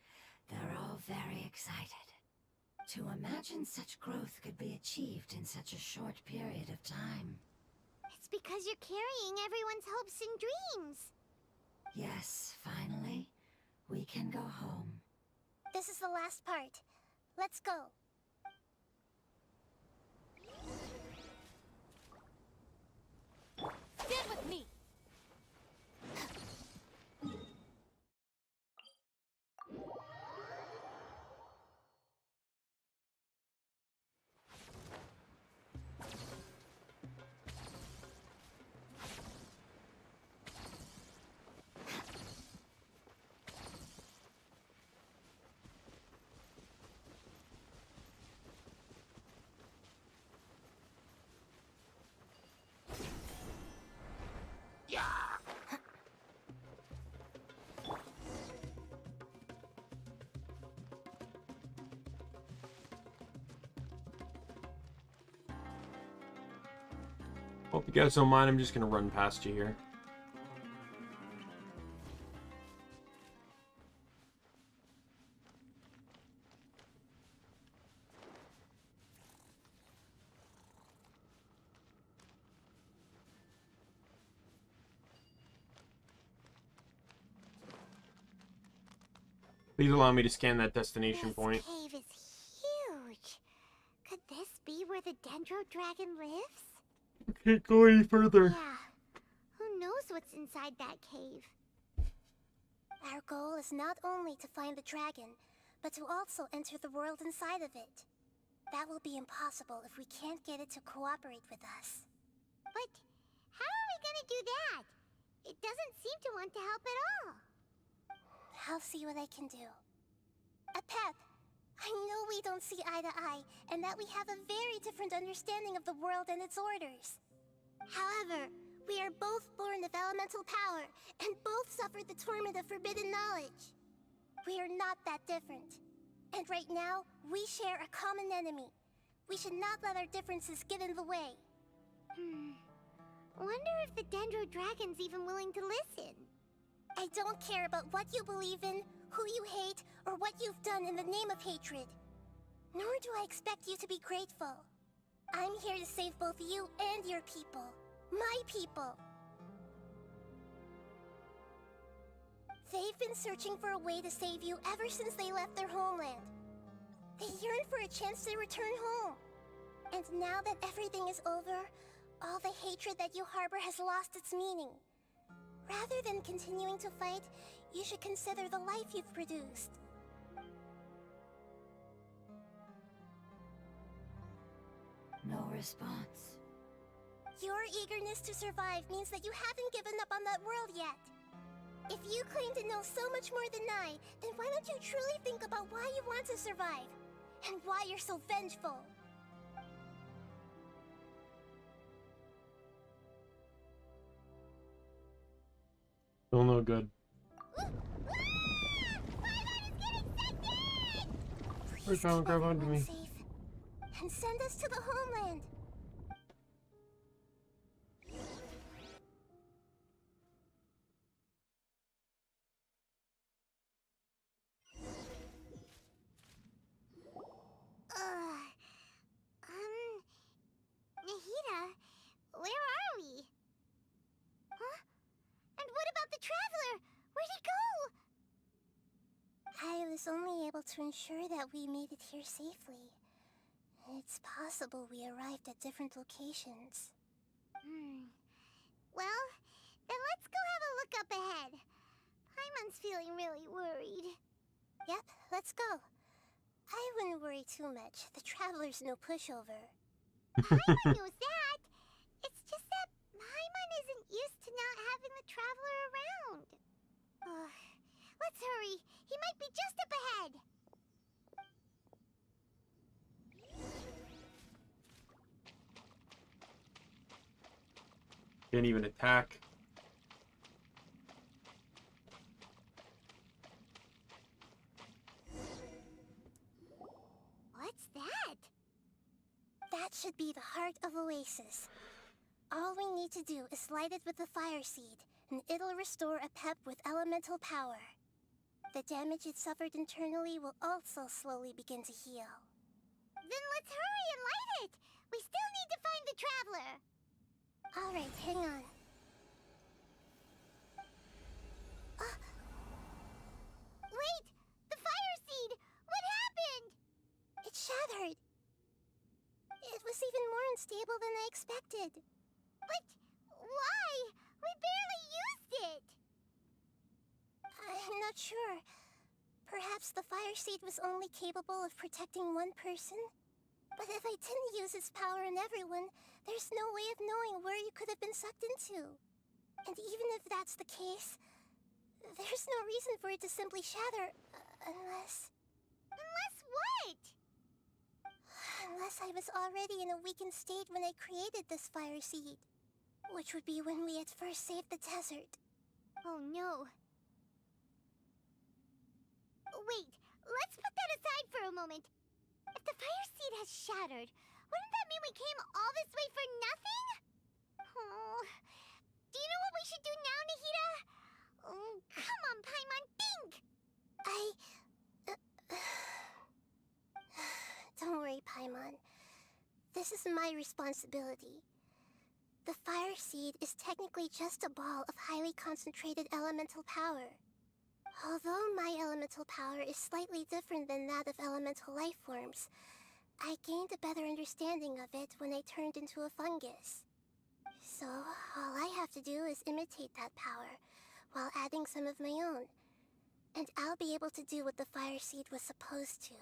They're all very excited. To imagine such growth could be achieved in such a short period of time. It's because you're carrying everyone's hopes and dreams. Yes, finally, we can go home. This is the last part. Let's go. Stand with me! Hope you guys don't mind, I'm just gonna run past you here. Please allow me to scan that destination This point. cave is huge. Could this be where the Dendro Dragon lives? Can't go any further. Yeah. Who knows what's inside that cave? Our goal is not only to find the dragon, but to also enter the world inside of it. That will be impossible if we can't get it to cooperate with us. But how are we gonna do that? It doesn't seem to want to help at all. I'll see what I can do. Pep, I know we don't see eye to eye, and that we have a very different understanding of the world and its orders. However, we are both born of elemental power, and both suffered the torment of forbidden knowledge. We are not that different. And right now, we share a common enemy. We should not let our differences get in the way. Wonder if the Dendro Dragon's even willing to listen. I don't care about what you believe in, who you hate, or what you've done in the name of hatred. Nor do I expect you to be grateful. I'm here to save both you and your people. My people. They've been searching for a way to save you ever since they left their homeland. They yearn for a chance to return home. And now that everything is over, all the hatred that you harbor has lost its meaning. Rather than continuing to fight, you should consider the life you've produced. No response. Your eagerness to survive means that you haven't given up on that world yet. If you claim to know so much more than I, then why don't you truly think about why you want to survive? And why you're so vengeful? Still no good. Please Trying to grab onto me. safe and send us to the homeland. Nahida, where are we? Huh? And what about the traveler? Where'd he go? I was only able to ensure that we made it here safely. It's possible we arrived at different locations. Well, then let's go have a look up ahead. Paimon's feeling really worried. Yep, let's go. I wouldn't worry too much. The traveler's no pushover. Paimon knows that. It's just that Paimon isn't used to not having the traveler around. Let's hurry. He might be just up ahead. Can't even attack. What's that? That should be the heart of Oasis. All we need to do is light it with the fire seed, and it'll restore a pep with elemental power. The damage it suffered internally will also slowly begin to heal. Then let's hurry and light it! We still need to find the traveler! Alright, hang on. Wait! The fire seed! What happened? It shattered. It was even more unstable than I expected. But why? We barely used it! I'm not sure. Perhaps the fire seed was only capable of protecting one person? But if I didn't use its power on everyone, there's no way of knowing where you could have been sucked into. And even if that's the case, there's no reason for it to simply shatter, unless... Unless what? Unless I was already in a weakened state when I created this fire seed. Which would be when we had first saved the desert. Oh no. Wait, let's put that aside for a moment. If the fire seed has shattered, wouldn't that mean we came all this way for nothing? Oh, do you know what we should do now, Nahida? Oh, come on, Paimon, think! Don't worry, Paimon. This is my responsibility. The fire seed is technically just a ball of highly concentrated elemental power. Although my elemental power is slightly different than that of elemental life forms, I gained a better understanding of it when I turned into a fungus. So, all I have to do is imitate that power, while adding some of my own. And I'll be able to do what the fire seed was supposed to.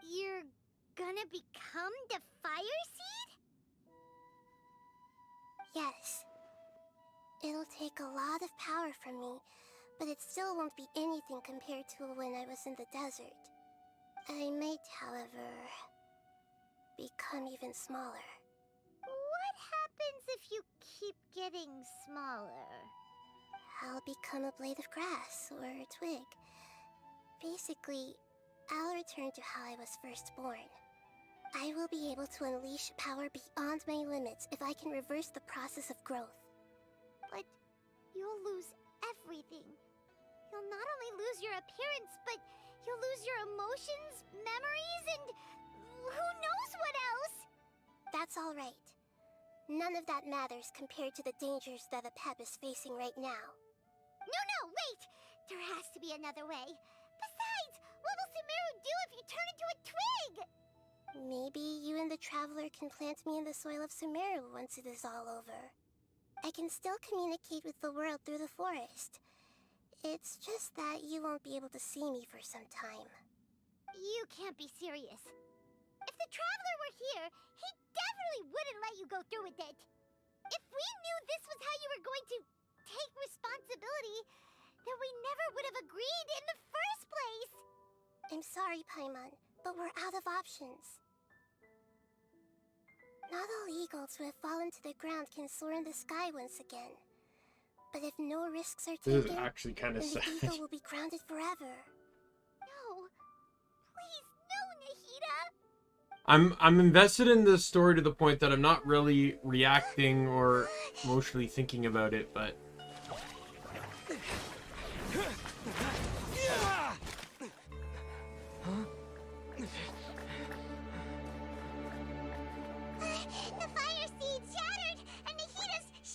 You're gonna become the fire seed? Yes. It'll take a lot of power from me, but it still won't be anything compared to when I was in the desert. I might, however, become even smaller. What happens if you keep getting smaller? I'll become a blade of grass or a twig. Basically, I'll return to how I was first born. I will be able to unleash power beyond my limits if I can reverse the process of growth. But you'll lose everything. You'll not only lose your appearance, but you'll lose your emotions, memories, and who knows what else? That's all right. None of that matters compared to the dangers that a pep is facing right now. No, wait! There has to be another way. Besides, what will Sumeru do if you turn into a twig? Maybe you and the Traveler can plant me in the soil of Sumeru once it is all over. I can still communicate with the world through the forest. It's just that you won't be able to see me for some time. You can't be serious. If the Traveler were here, he definitely wouldn't let you go through with it. If we knew this was how you were going to take responsibility, then we never would have agreed in the first place. I'm sorry, Paimon, but we're out of options. Not all eagles who have fallen to the ground can soar in the sky once again. But if no risks are taken, This is actually kind of then sad. the eagle will be grounded forever. No. Please, no, Nahida! I'm invested in this story to the point that I'm not really reacting or emotionally thinking about it, but The fire seed shattered, and she's...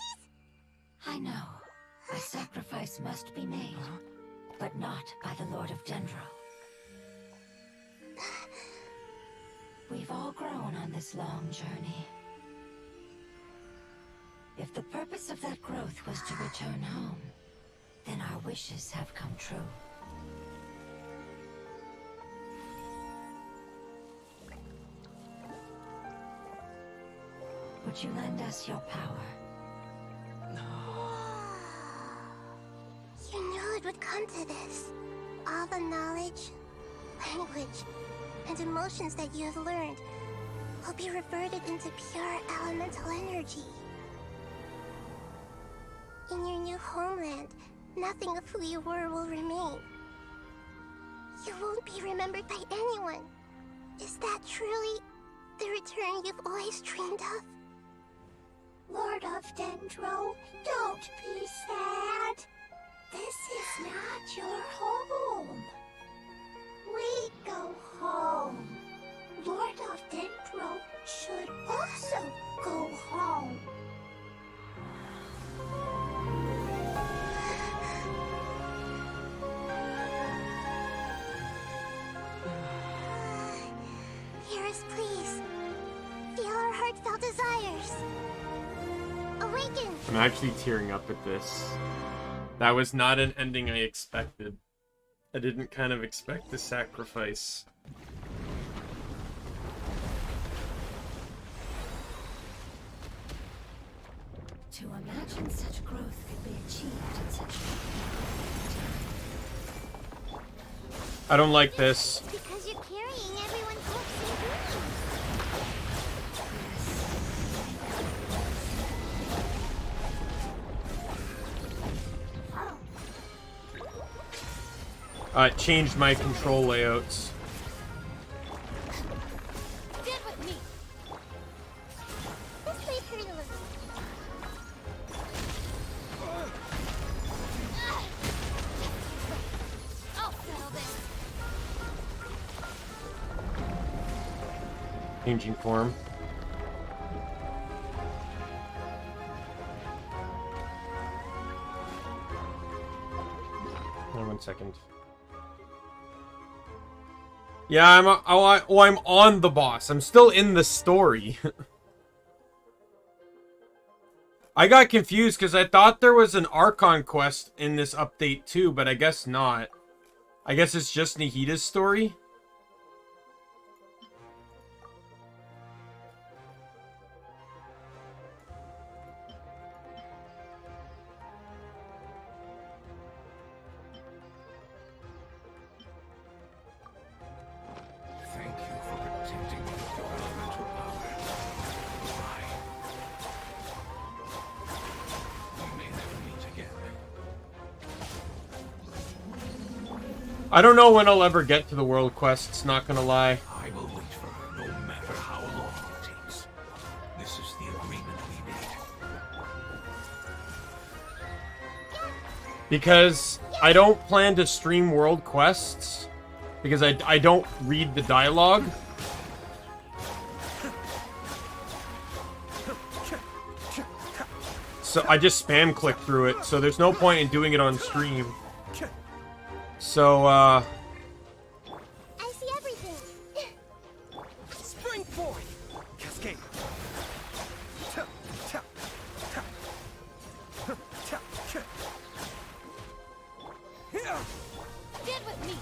I know. A sacrifice must be made, but not by the Lord of Dendro. We've all grown on this long journey. If the purpose of that growth was to return home, then our wishes have come true. Would you lend us your power? You knew it would come to this. All the knowledge, language, and emotions that you have learned will be reverted into pure elemental energy. In your new homeland, nothing of who you were will remain. You won't be remembered by anyone. Is that truly the return you've always dreamed of? Lord of Dendro, don't be sad. This is not your home. We go home. Lord of Dendro should also go home. Hearers, please. Feel our heartfelt desires. Awaken! I'm actually tearing up at this. That was not an ending I expected. I didn't kind of expect the sacrifice. To imagine such growth could be achieved in such I don't like this. Because you're carrying everyone's hopes and It changed my control layouts. Get with me! Let's leave her alone. I'll settle this. Changing form. second. Yeah, I'm on the boss. I'm still in the story. I got confused because I thought there was an Archon quest in this update too, but I guess not. I guess it's just Nihida's story. Thank you for protecting me with your elemental power. Why? We may never meet again. I don't know when I'll ever get to the world quests, not gonna lie. I will wait for her no matter how long it takes. This is the agreement we made. Because I don't plan to stream world quests. Because I don't read the dialogue. So I just spam click through it, so there's no point in doing it on stream. So, I see everything. Spring forth! Cascade! Stand with me.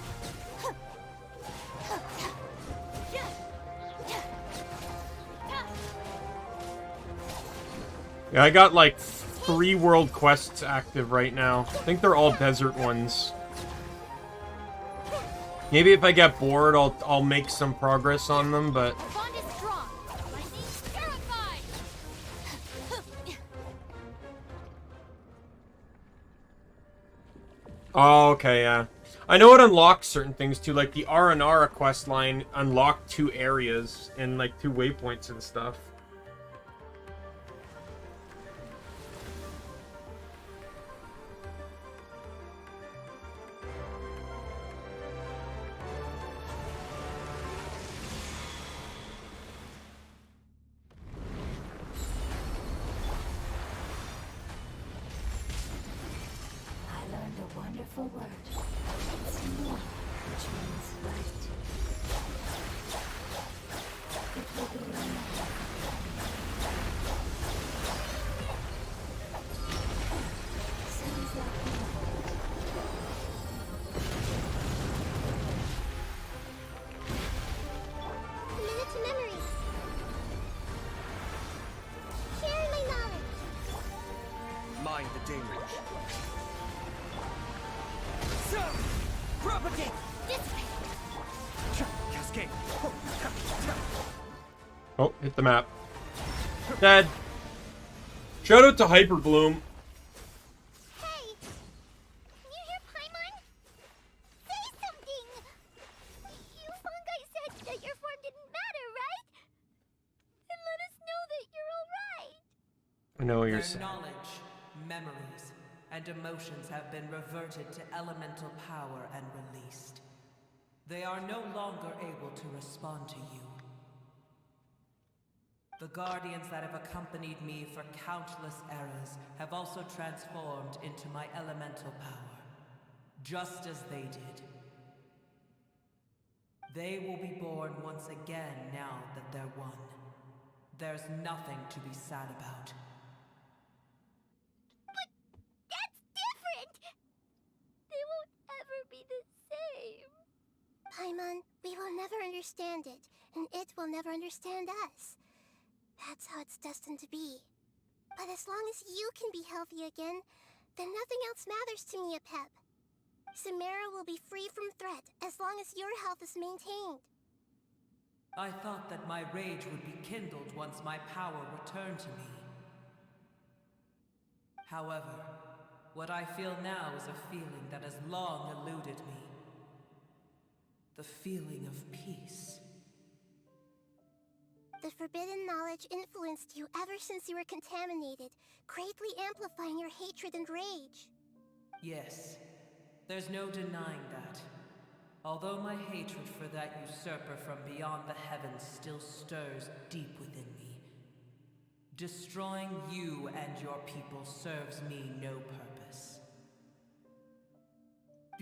yeah, I got like 3 world quests active right now. I think they're all desert ones. Maybe if I get bored, I'll make some progress on them, but... Our bond is strong. My name's terrified. Oh, okay, yeah. I know it unlocks certain things too, like the Aranara quest line unlocked 2 areas and like 2 waypoints and stuff. I learned a wonderful word. It's more, which means light. It will be remembered. Sounds like A minute to memory. Sharing my knowledge. Mind the Daimien. So, propagate! Cascade! Oh, hit the map. Dead. Shout out to Hyperbloom. Hey! Can you hear Paimon? Say something! You fungi said that your form didn't matter, right? And let us know that you're alright! I know what you're Their saying. knowledge, memories, and emotions have been reverted to elemental power and released. They are no longer able to respond to you. The guardians that have accompanied me for countless eras have also transformed into my elemental power, just as they did. They will be born once again now that they're one. There's nothing to be sad about. That's different! They won't ever be the same. Paimon, we will never understand it, and it will never understand us. That's how it's destined to be. But as long as you can be healthy again, then nothing else matters to me, Apep. Samara will be free from threat as long as your health is maintained. I thought that my rage would be kindled once my power returned to me. However, what I feel now is a feeling that has long eluded me. The feeling of peace. The forbidden knowledge influenced you ever since you were contaminated, greatly amplifying your hatred and rage. Yes, there's no denying that. Although my hatred for that usurper from beyond the heavens still stirs deep within me, destroying you and your people serves me no purpose.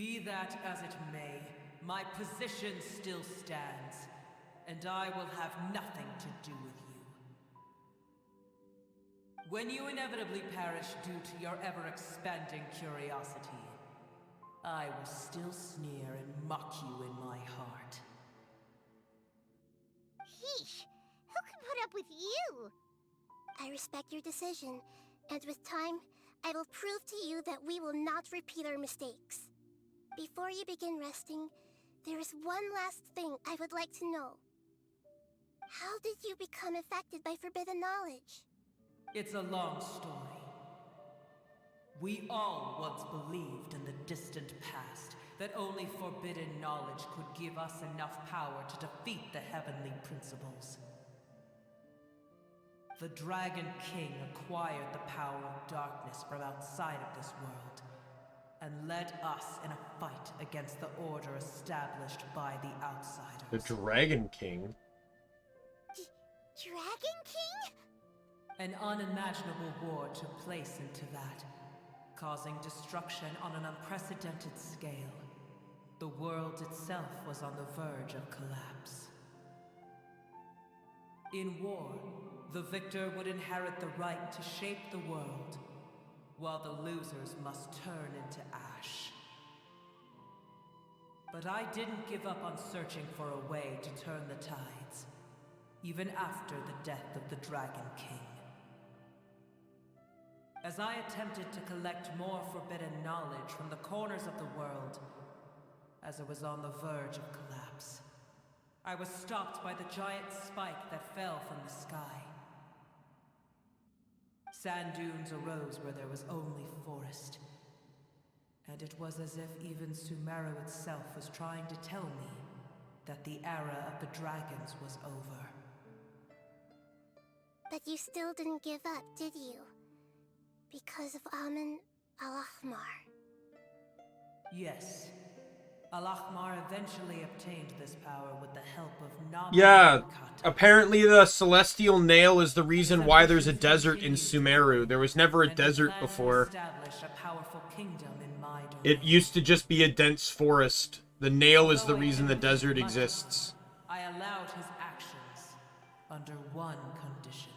Be that as it may, my position still stands, and I will have nothing to do with you. When you inevitably perish due to your ever-expanding curiosity, I will still sneer and mock you in my heart. Heesh! Who can put up with you? I respect your decision, and with time, I will prove to you that we will not repeat our mistakes. Before you begin resting, there is one last thing I would like to know. How did you become affected by forbidden knowledge? It's a long story. We all once believed in the distant past that only forbidden knowledge could give us enough power to defeat the heavenly principles. The Dragon King acquired the power of darkness from outside of this world, and led us in a fight against the order established by the outsiders. The Dragon King? Dragon King? An unimaginable war took place into that, causing destruction on an unprecedented scale. The world itself was on the verge of collapse. In war, the victor would inherit the right to shape the world, while the losers must turn into ash. But I didn't give up on searching for a way to turn the tides, even after the death of the Dragon King. As I attempted to collect more forbidden knowledge from the corners of the world, as it was on the verge of collapse, I was stopped by the giant spike that fell from the sky. Sand dunes arose where there was only forest, and it was as if even Sumeru itself was trying to tell me that the era of the dragons was over. But you still didn't give up, did you? Because of Amun al-Ahmar. Yes. Al-Ahmar eventually obtained this power with the help of Namu. Yeah, apparently the Celestial Nail is the reason why there's a desert in Sumeru. There was never a desert before. It used to just be a dense forest. The nail is the reason the desert exists. I allowed his actions under one condition.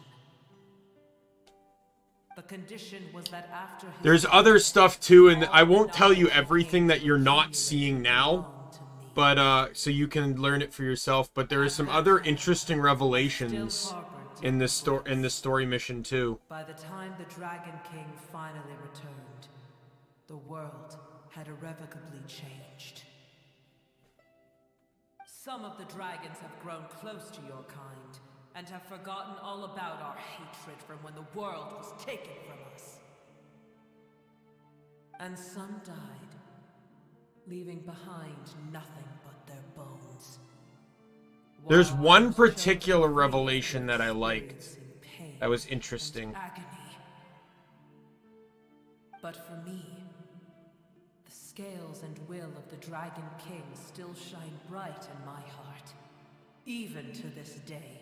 The condition was that after his There's other stuff too, and I won't tell you everything that you're not seeing now, but so you can learn it for yourself. But there are some other interesting revelations in this story mission too. By the time the Dragon King finally returned, the world had irrevocably changed. Some of the dragons have grown close to your kind, and have forgotten all about our hatred from when the world was taken from us. And some died, leaving behind nothing but their bones. There's one particular revelation that I liked. That was interesting. Agony. But for me, the scales and will of the Dragon King still shine bright in my heart, even to this day.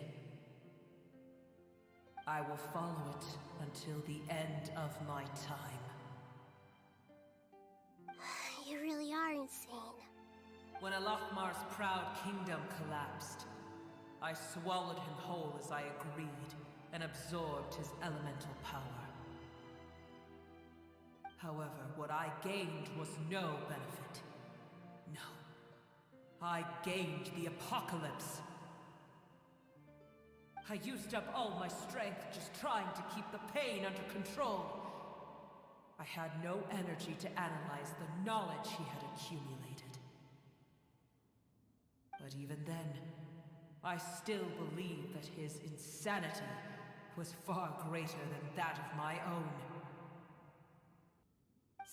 I will follow it until the end of my time. You really are insane. When Al-Ahmar's proud kingdom collapsed, I swallowed him whole as I agreed and absorbed his elemental power. However, what I gained was no benefit. No. I gained the apocalypse. I used up all my strength just trying to keep the pain under control. I had no energy to analyze the knowledge he had accumulated. But even then, I still believe that his insanity was far greater than that of my own.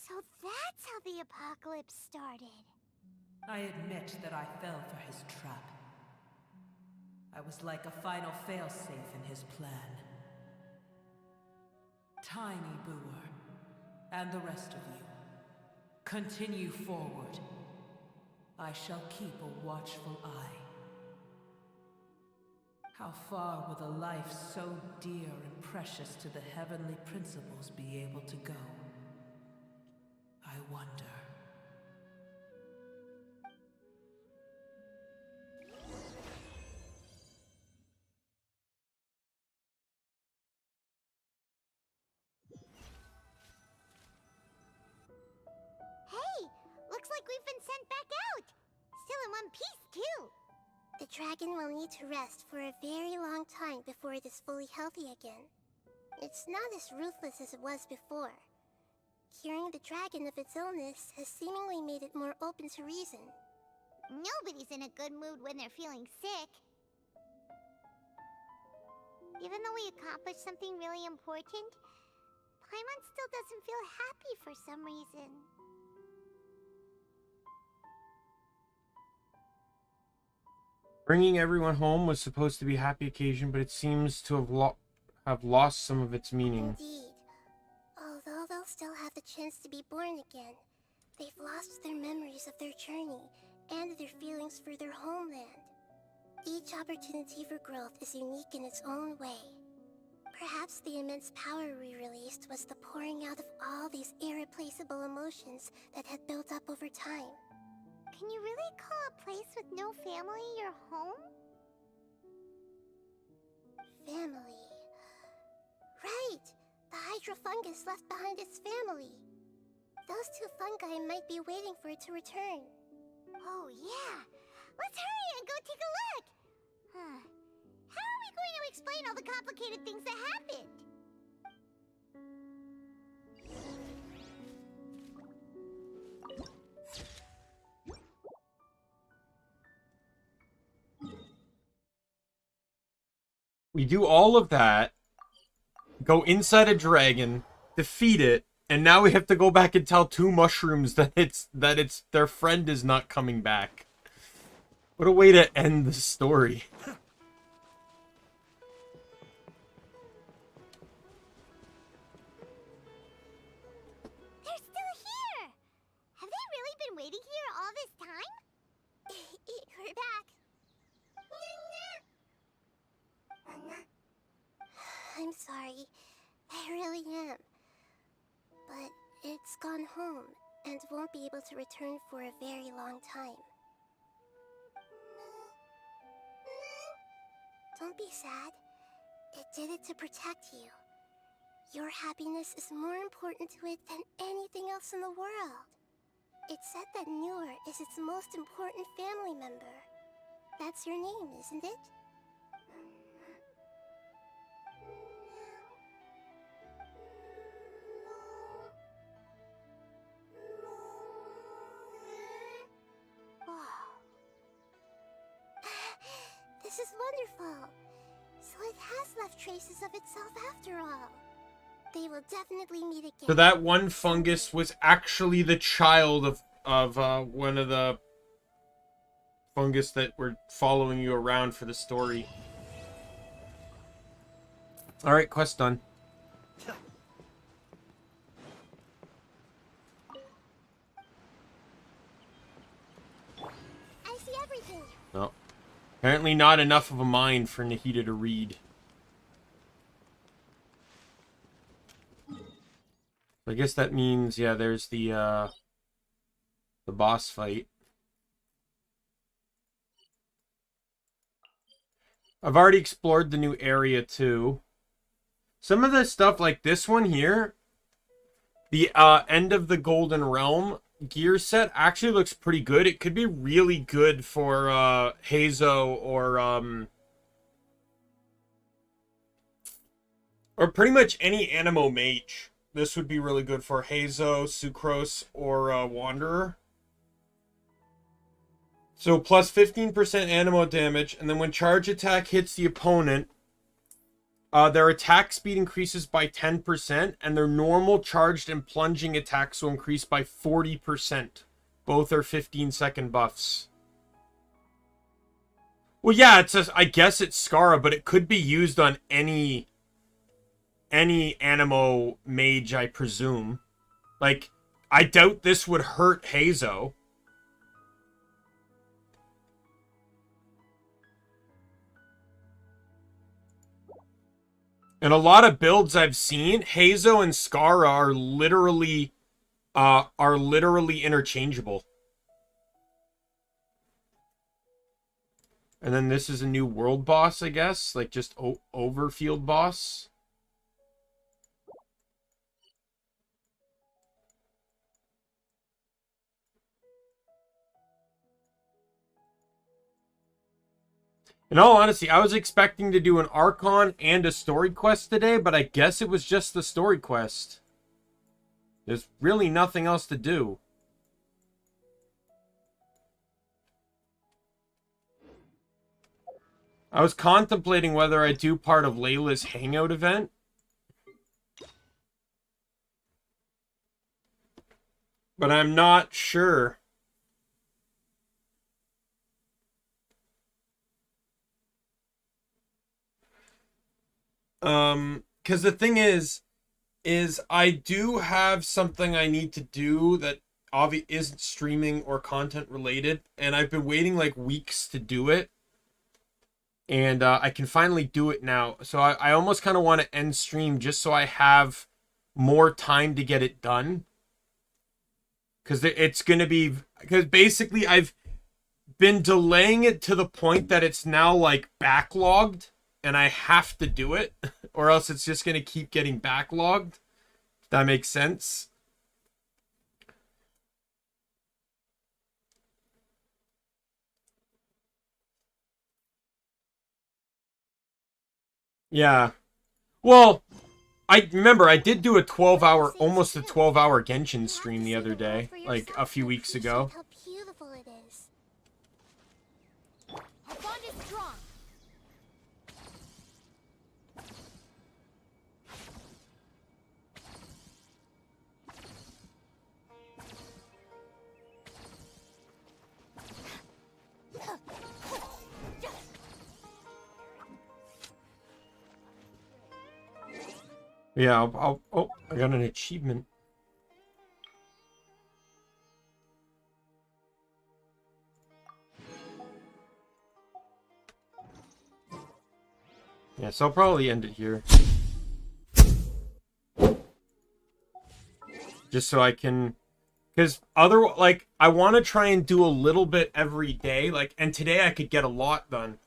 So that's how the apocalypse started. I admit that I fell for his trap. I was like a final failsafe in his plan. Tiny Booer, and the rest of you, continue forward. I shall keep a watchful eye. How far will a life so dear and precious to the heavenly principles be able to go? I wonder. one piece, too. The dragon will need to rest for a very long time before it is fully healthy again. It's not as ruthless as it was before. Curing the dragon of its illness has seemingly made it more open to reason. Nobody's in a good mood when they're feeling sick. Even though we accomplished something really important, Paimon still doesn't feel happy for some reason. Bringing everyone home was supposed to be a happy occasion, but it seems to have lost some of its meaning. Indeed. Although they'll still have the chance to be born again, they've lost their memories of their journey and their feelings for their homeland. Each opportunity for growth is unique in its own way. Perhaps the immense power we released was the pouring out of all these irreplaceable emotions that had built up over time. Can you really call a place with no family your home? Family. Right! The hydrofungus left behind its family. Those two fungi might be waiting for it to return. Oh yeah! Let's hurry and go take a look! How are we going to explain all the complicated things that happened? We do all of that, go inside a dragon, defeat it, and now we have to go back and tell two mushrooms that it's their friend is not coming back. What a way to end the story. They're still here! Have they really been waiting here all this time? We're back. I'm sorry. I really am. But it's gone home and won't be able to return for a very long time. Don't be sad. It did it to protect you. Your happiness is more important to it than anything else in the world. It's said that Newer is its most important family member. That's your name, isn't it? This is wonderful. So it has left traces of itself after all. They will definitely meet again. So that one fungus was actually the child of one of the fungus that were following you around for the story. All right, quest done. I see everything. No. Apparently not enough of a mind for Nahida to read. I guess that means, yeah, there's the boss fight. I've already explored the new area too. Some of the stuff like this one here, the end of the Golden Realm gear set actually looks pretty good. It could be really good for Hazo or pretty much any Animo mage. This would be really good for Hazo, Sucrose, or Wanderer. So plus 15% Animo damage, and then when charge attack hits the opponent, their attack speed increases by 10%, and their normal charged and plunging attacks will increase by 40%. Both are 15-second buffs. Well, yeah, I guess it's Skara, but it could be used on any Animo mage, I presume. Like, I doubt this would hurt Hazo. And a lot of builds I've seen, Hazo and Skara are literally interchangeable. And then this is a new world boss, I guess, like just overfield boss. In all honesty, I was expecting to do an Archon and a story quest today, but I guess it was just the story quest. There's really nothing else to do. I was contemplating whether I do part of Layla's hangout event. But I'm not sure. Because the thing is I do have something I need to do that obviously isn't streaming or content related, and I've been waiting like weeks to do it, and I can finally do it now. So I almost kind of want to end stream just so I have more time to get it done, because it's going to be, because basically I've been delaying it to the point that it's now like backlogged and I have to do it, or else it's just going to keep getting backlogged. If that makes sense. Yeah. Well, I remember I did do a 12-hour, almost a 12-hour Genshin stream the other day, like a few weeks ago. How beautiful it is. Our bond is strong. Yeah, oh, I got an achievement. Yeah, so I'll probably end it here. Just so I can, because like, I want to try and do a little bit every day, like, and today I could get a lot done.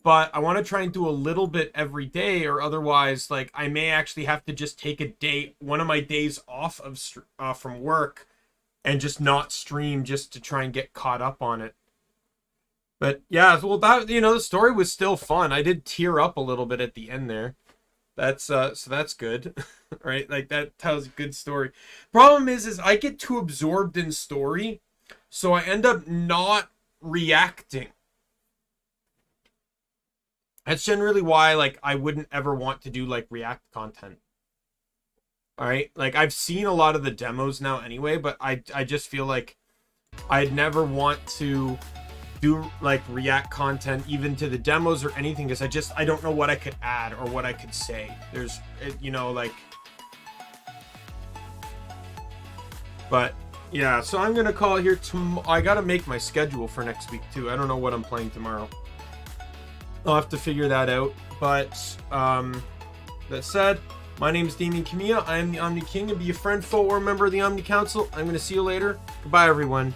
But I want to try and do a little bit every day, or otherwise, like, I may actually have to just take a day, one of my days off of from work, and just not stream, just to try and get caught up on it. But yeah, well, that, you know, the story was still fun. I did tear up a little bit at the end there. That's so that's good, right? Like, that tells a good story. Problem is I get too absorbed in story, so I end up not reacting. That's generally why, like, I wouldn't ever want to do, like, React content. Alright? Like, I've seen a lot of the demos now anyway, but I just feel like I'd never want to do, like, React content, even to the demos or anything, because I don't know what I could add or what I could say. There's, you know, like... But, yeah, so I'm gonna call it here tomorrow. I gotta make my schedule for next week, too. I don't know what I'm playing tomorrow. I'll have to figure that out. But that said, my name is Daimien Kamiya. I am the Omni King, and be a friend, foe, or member of the Omni Council. I'm going to see you later. Goodbye, everyone.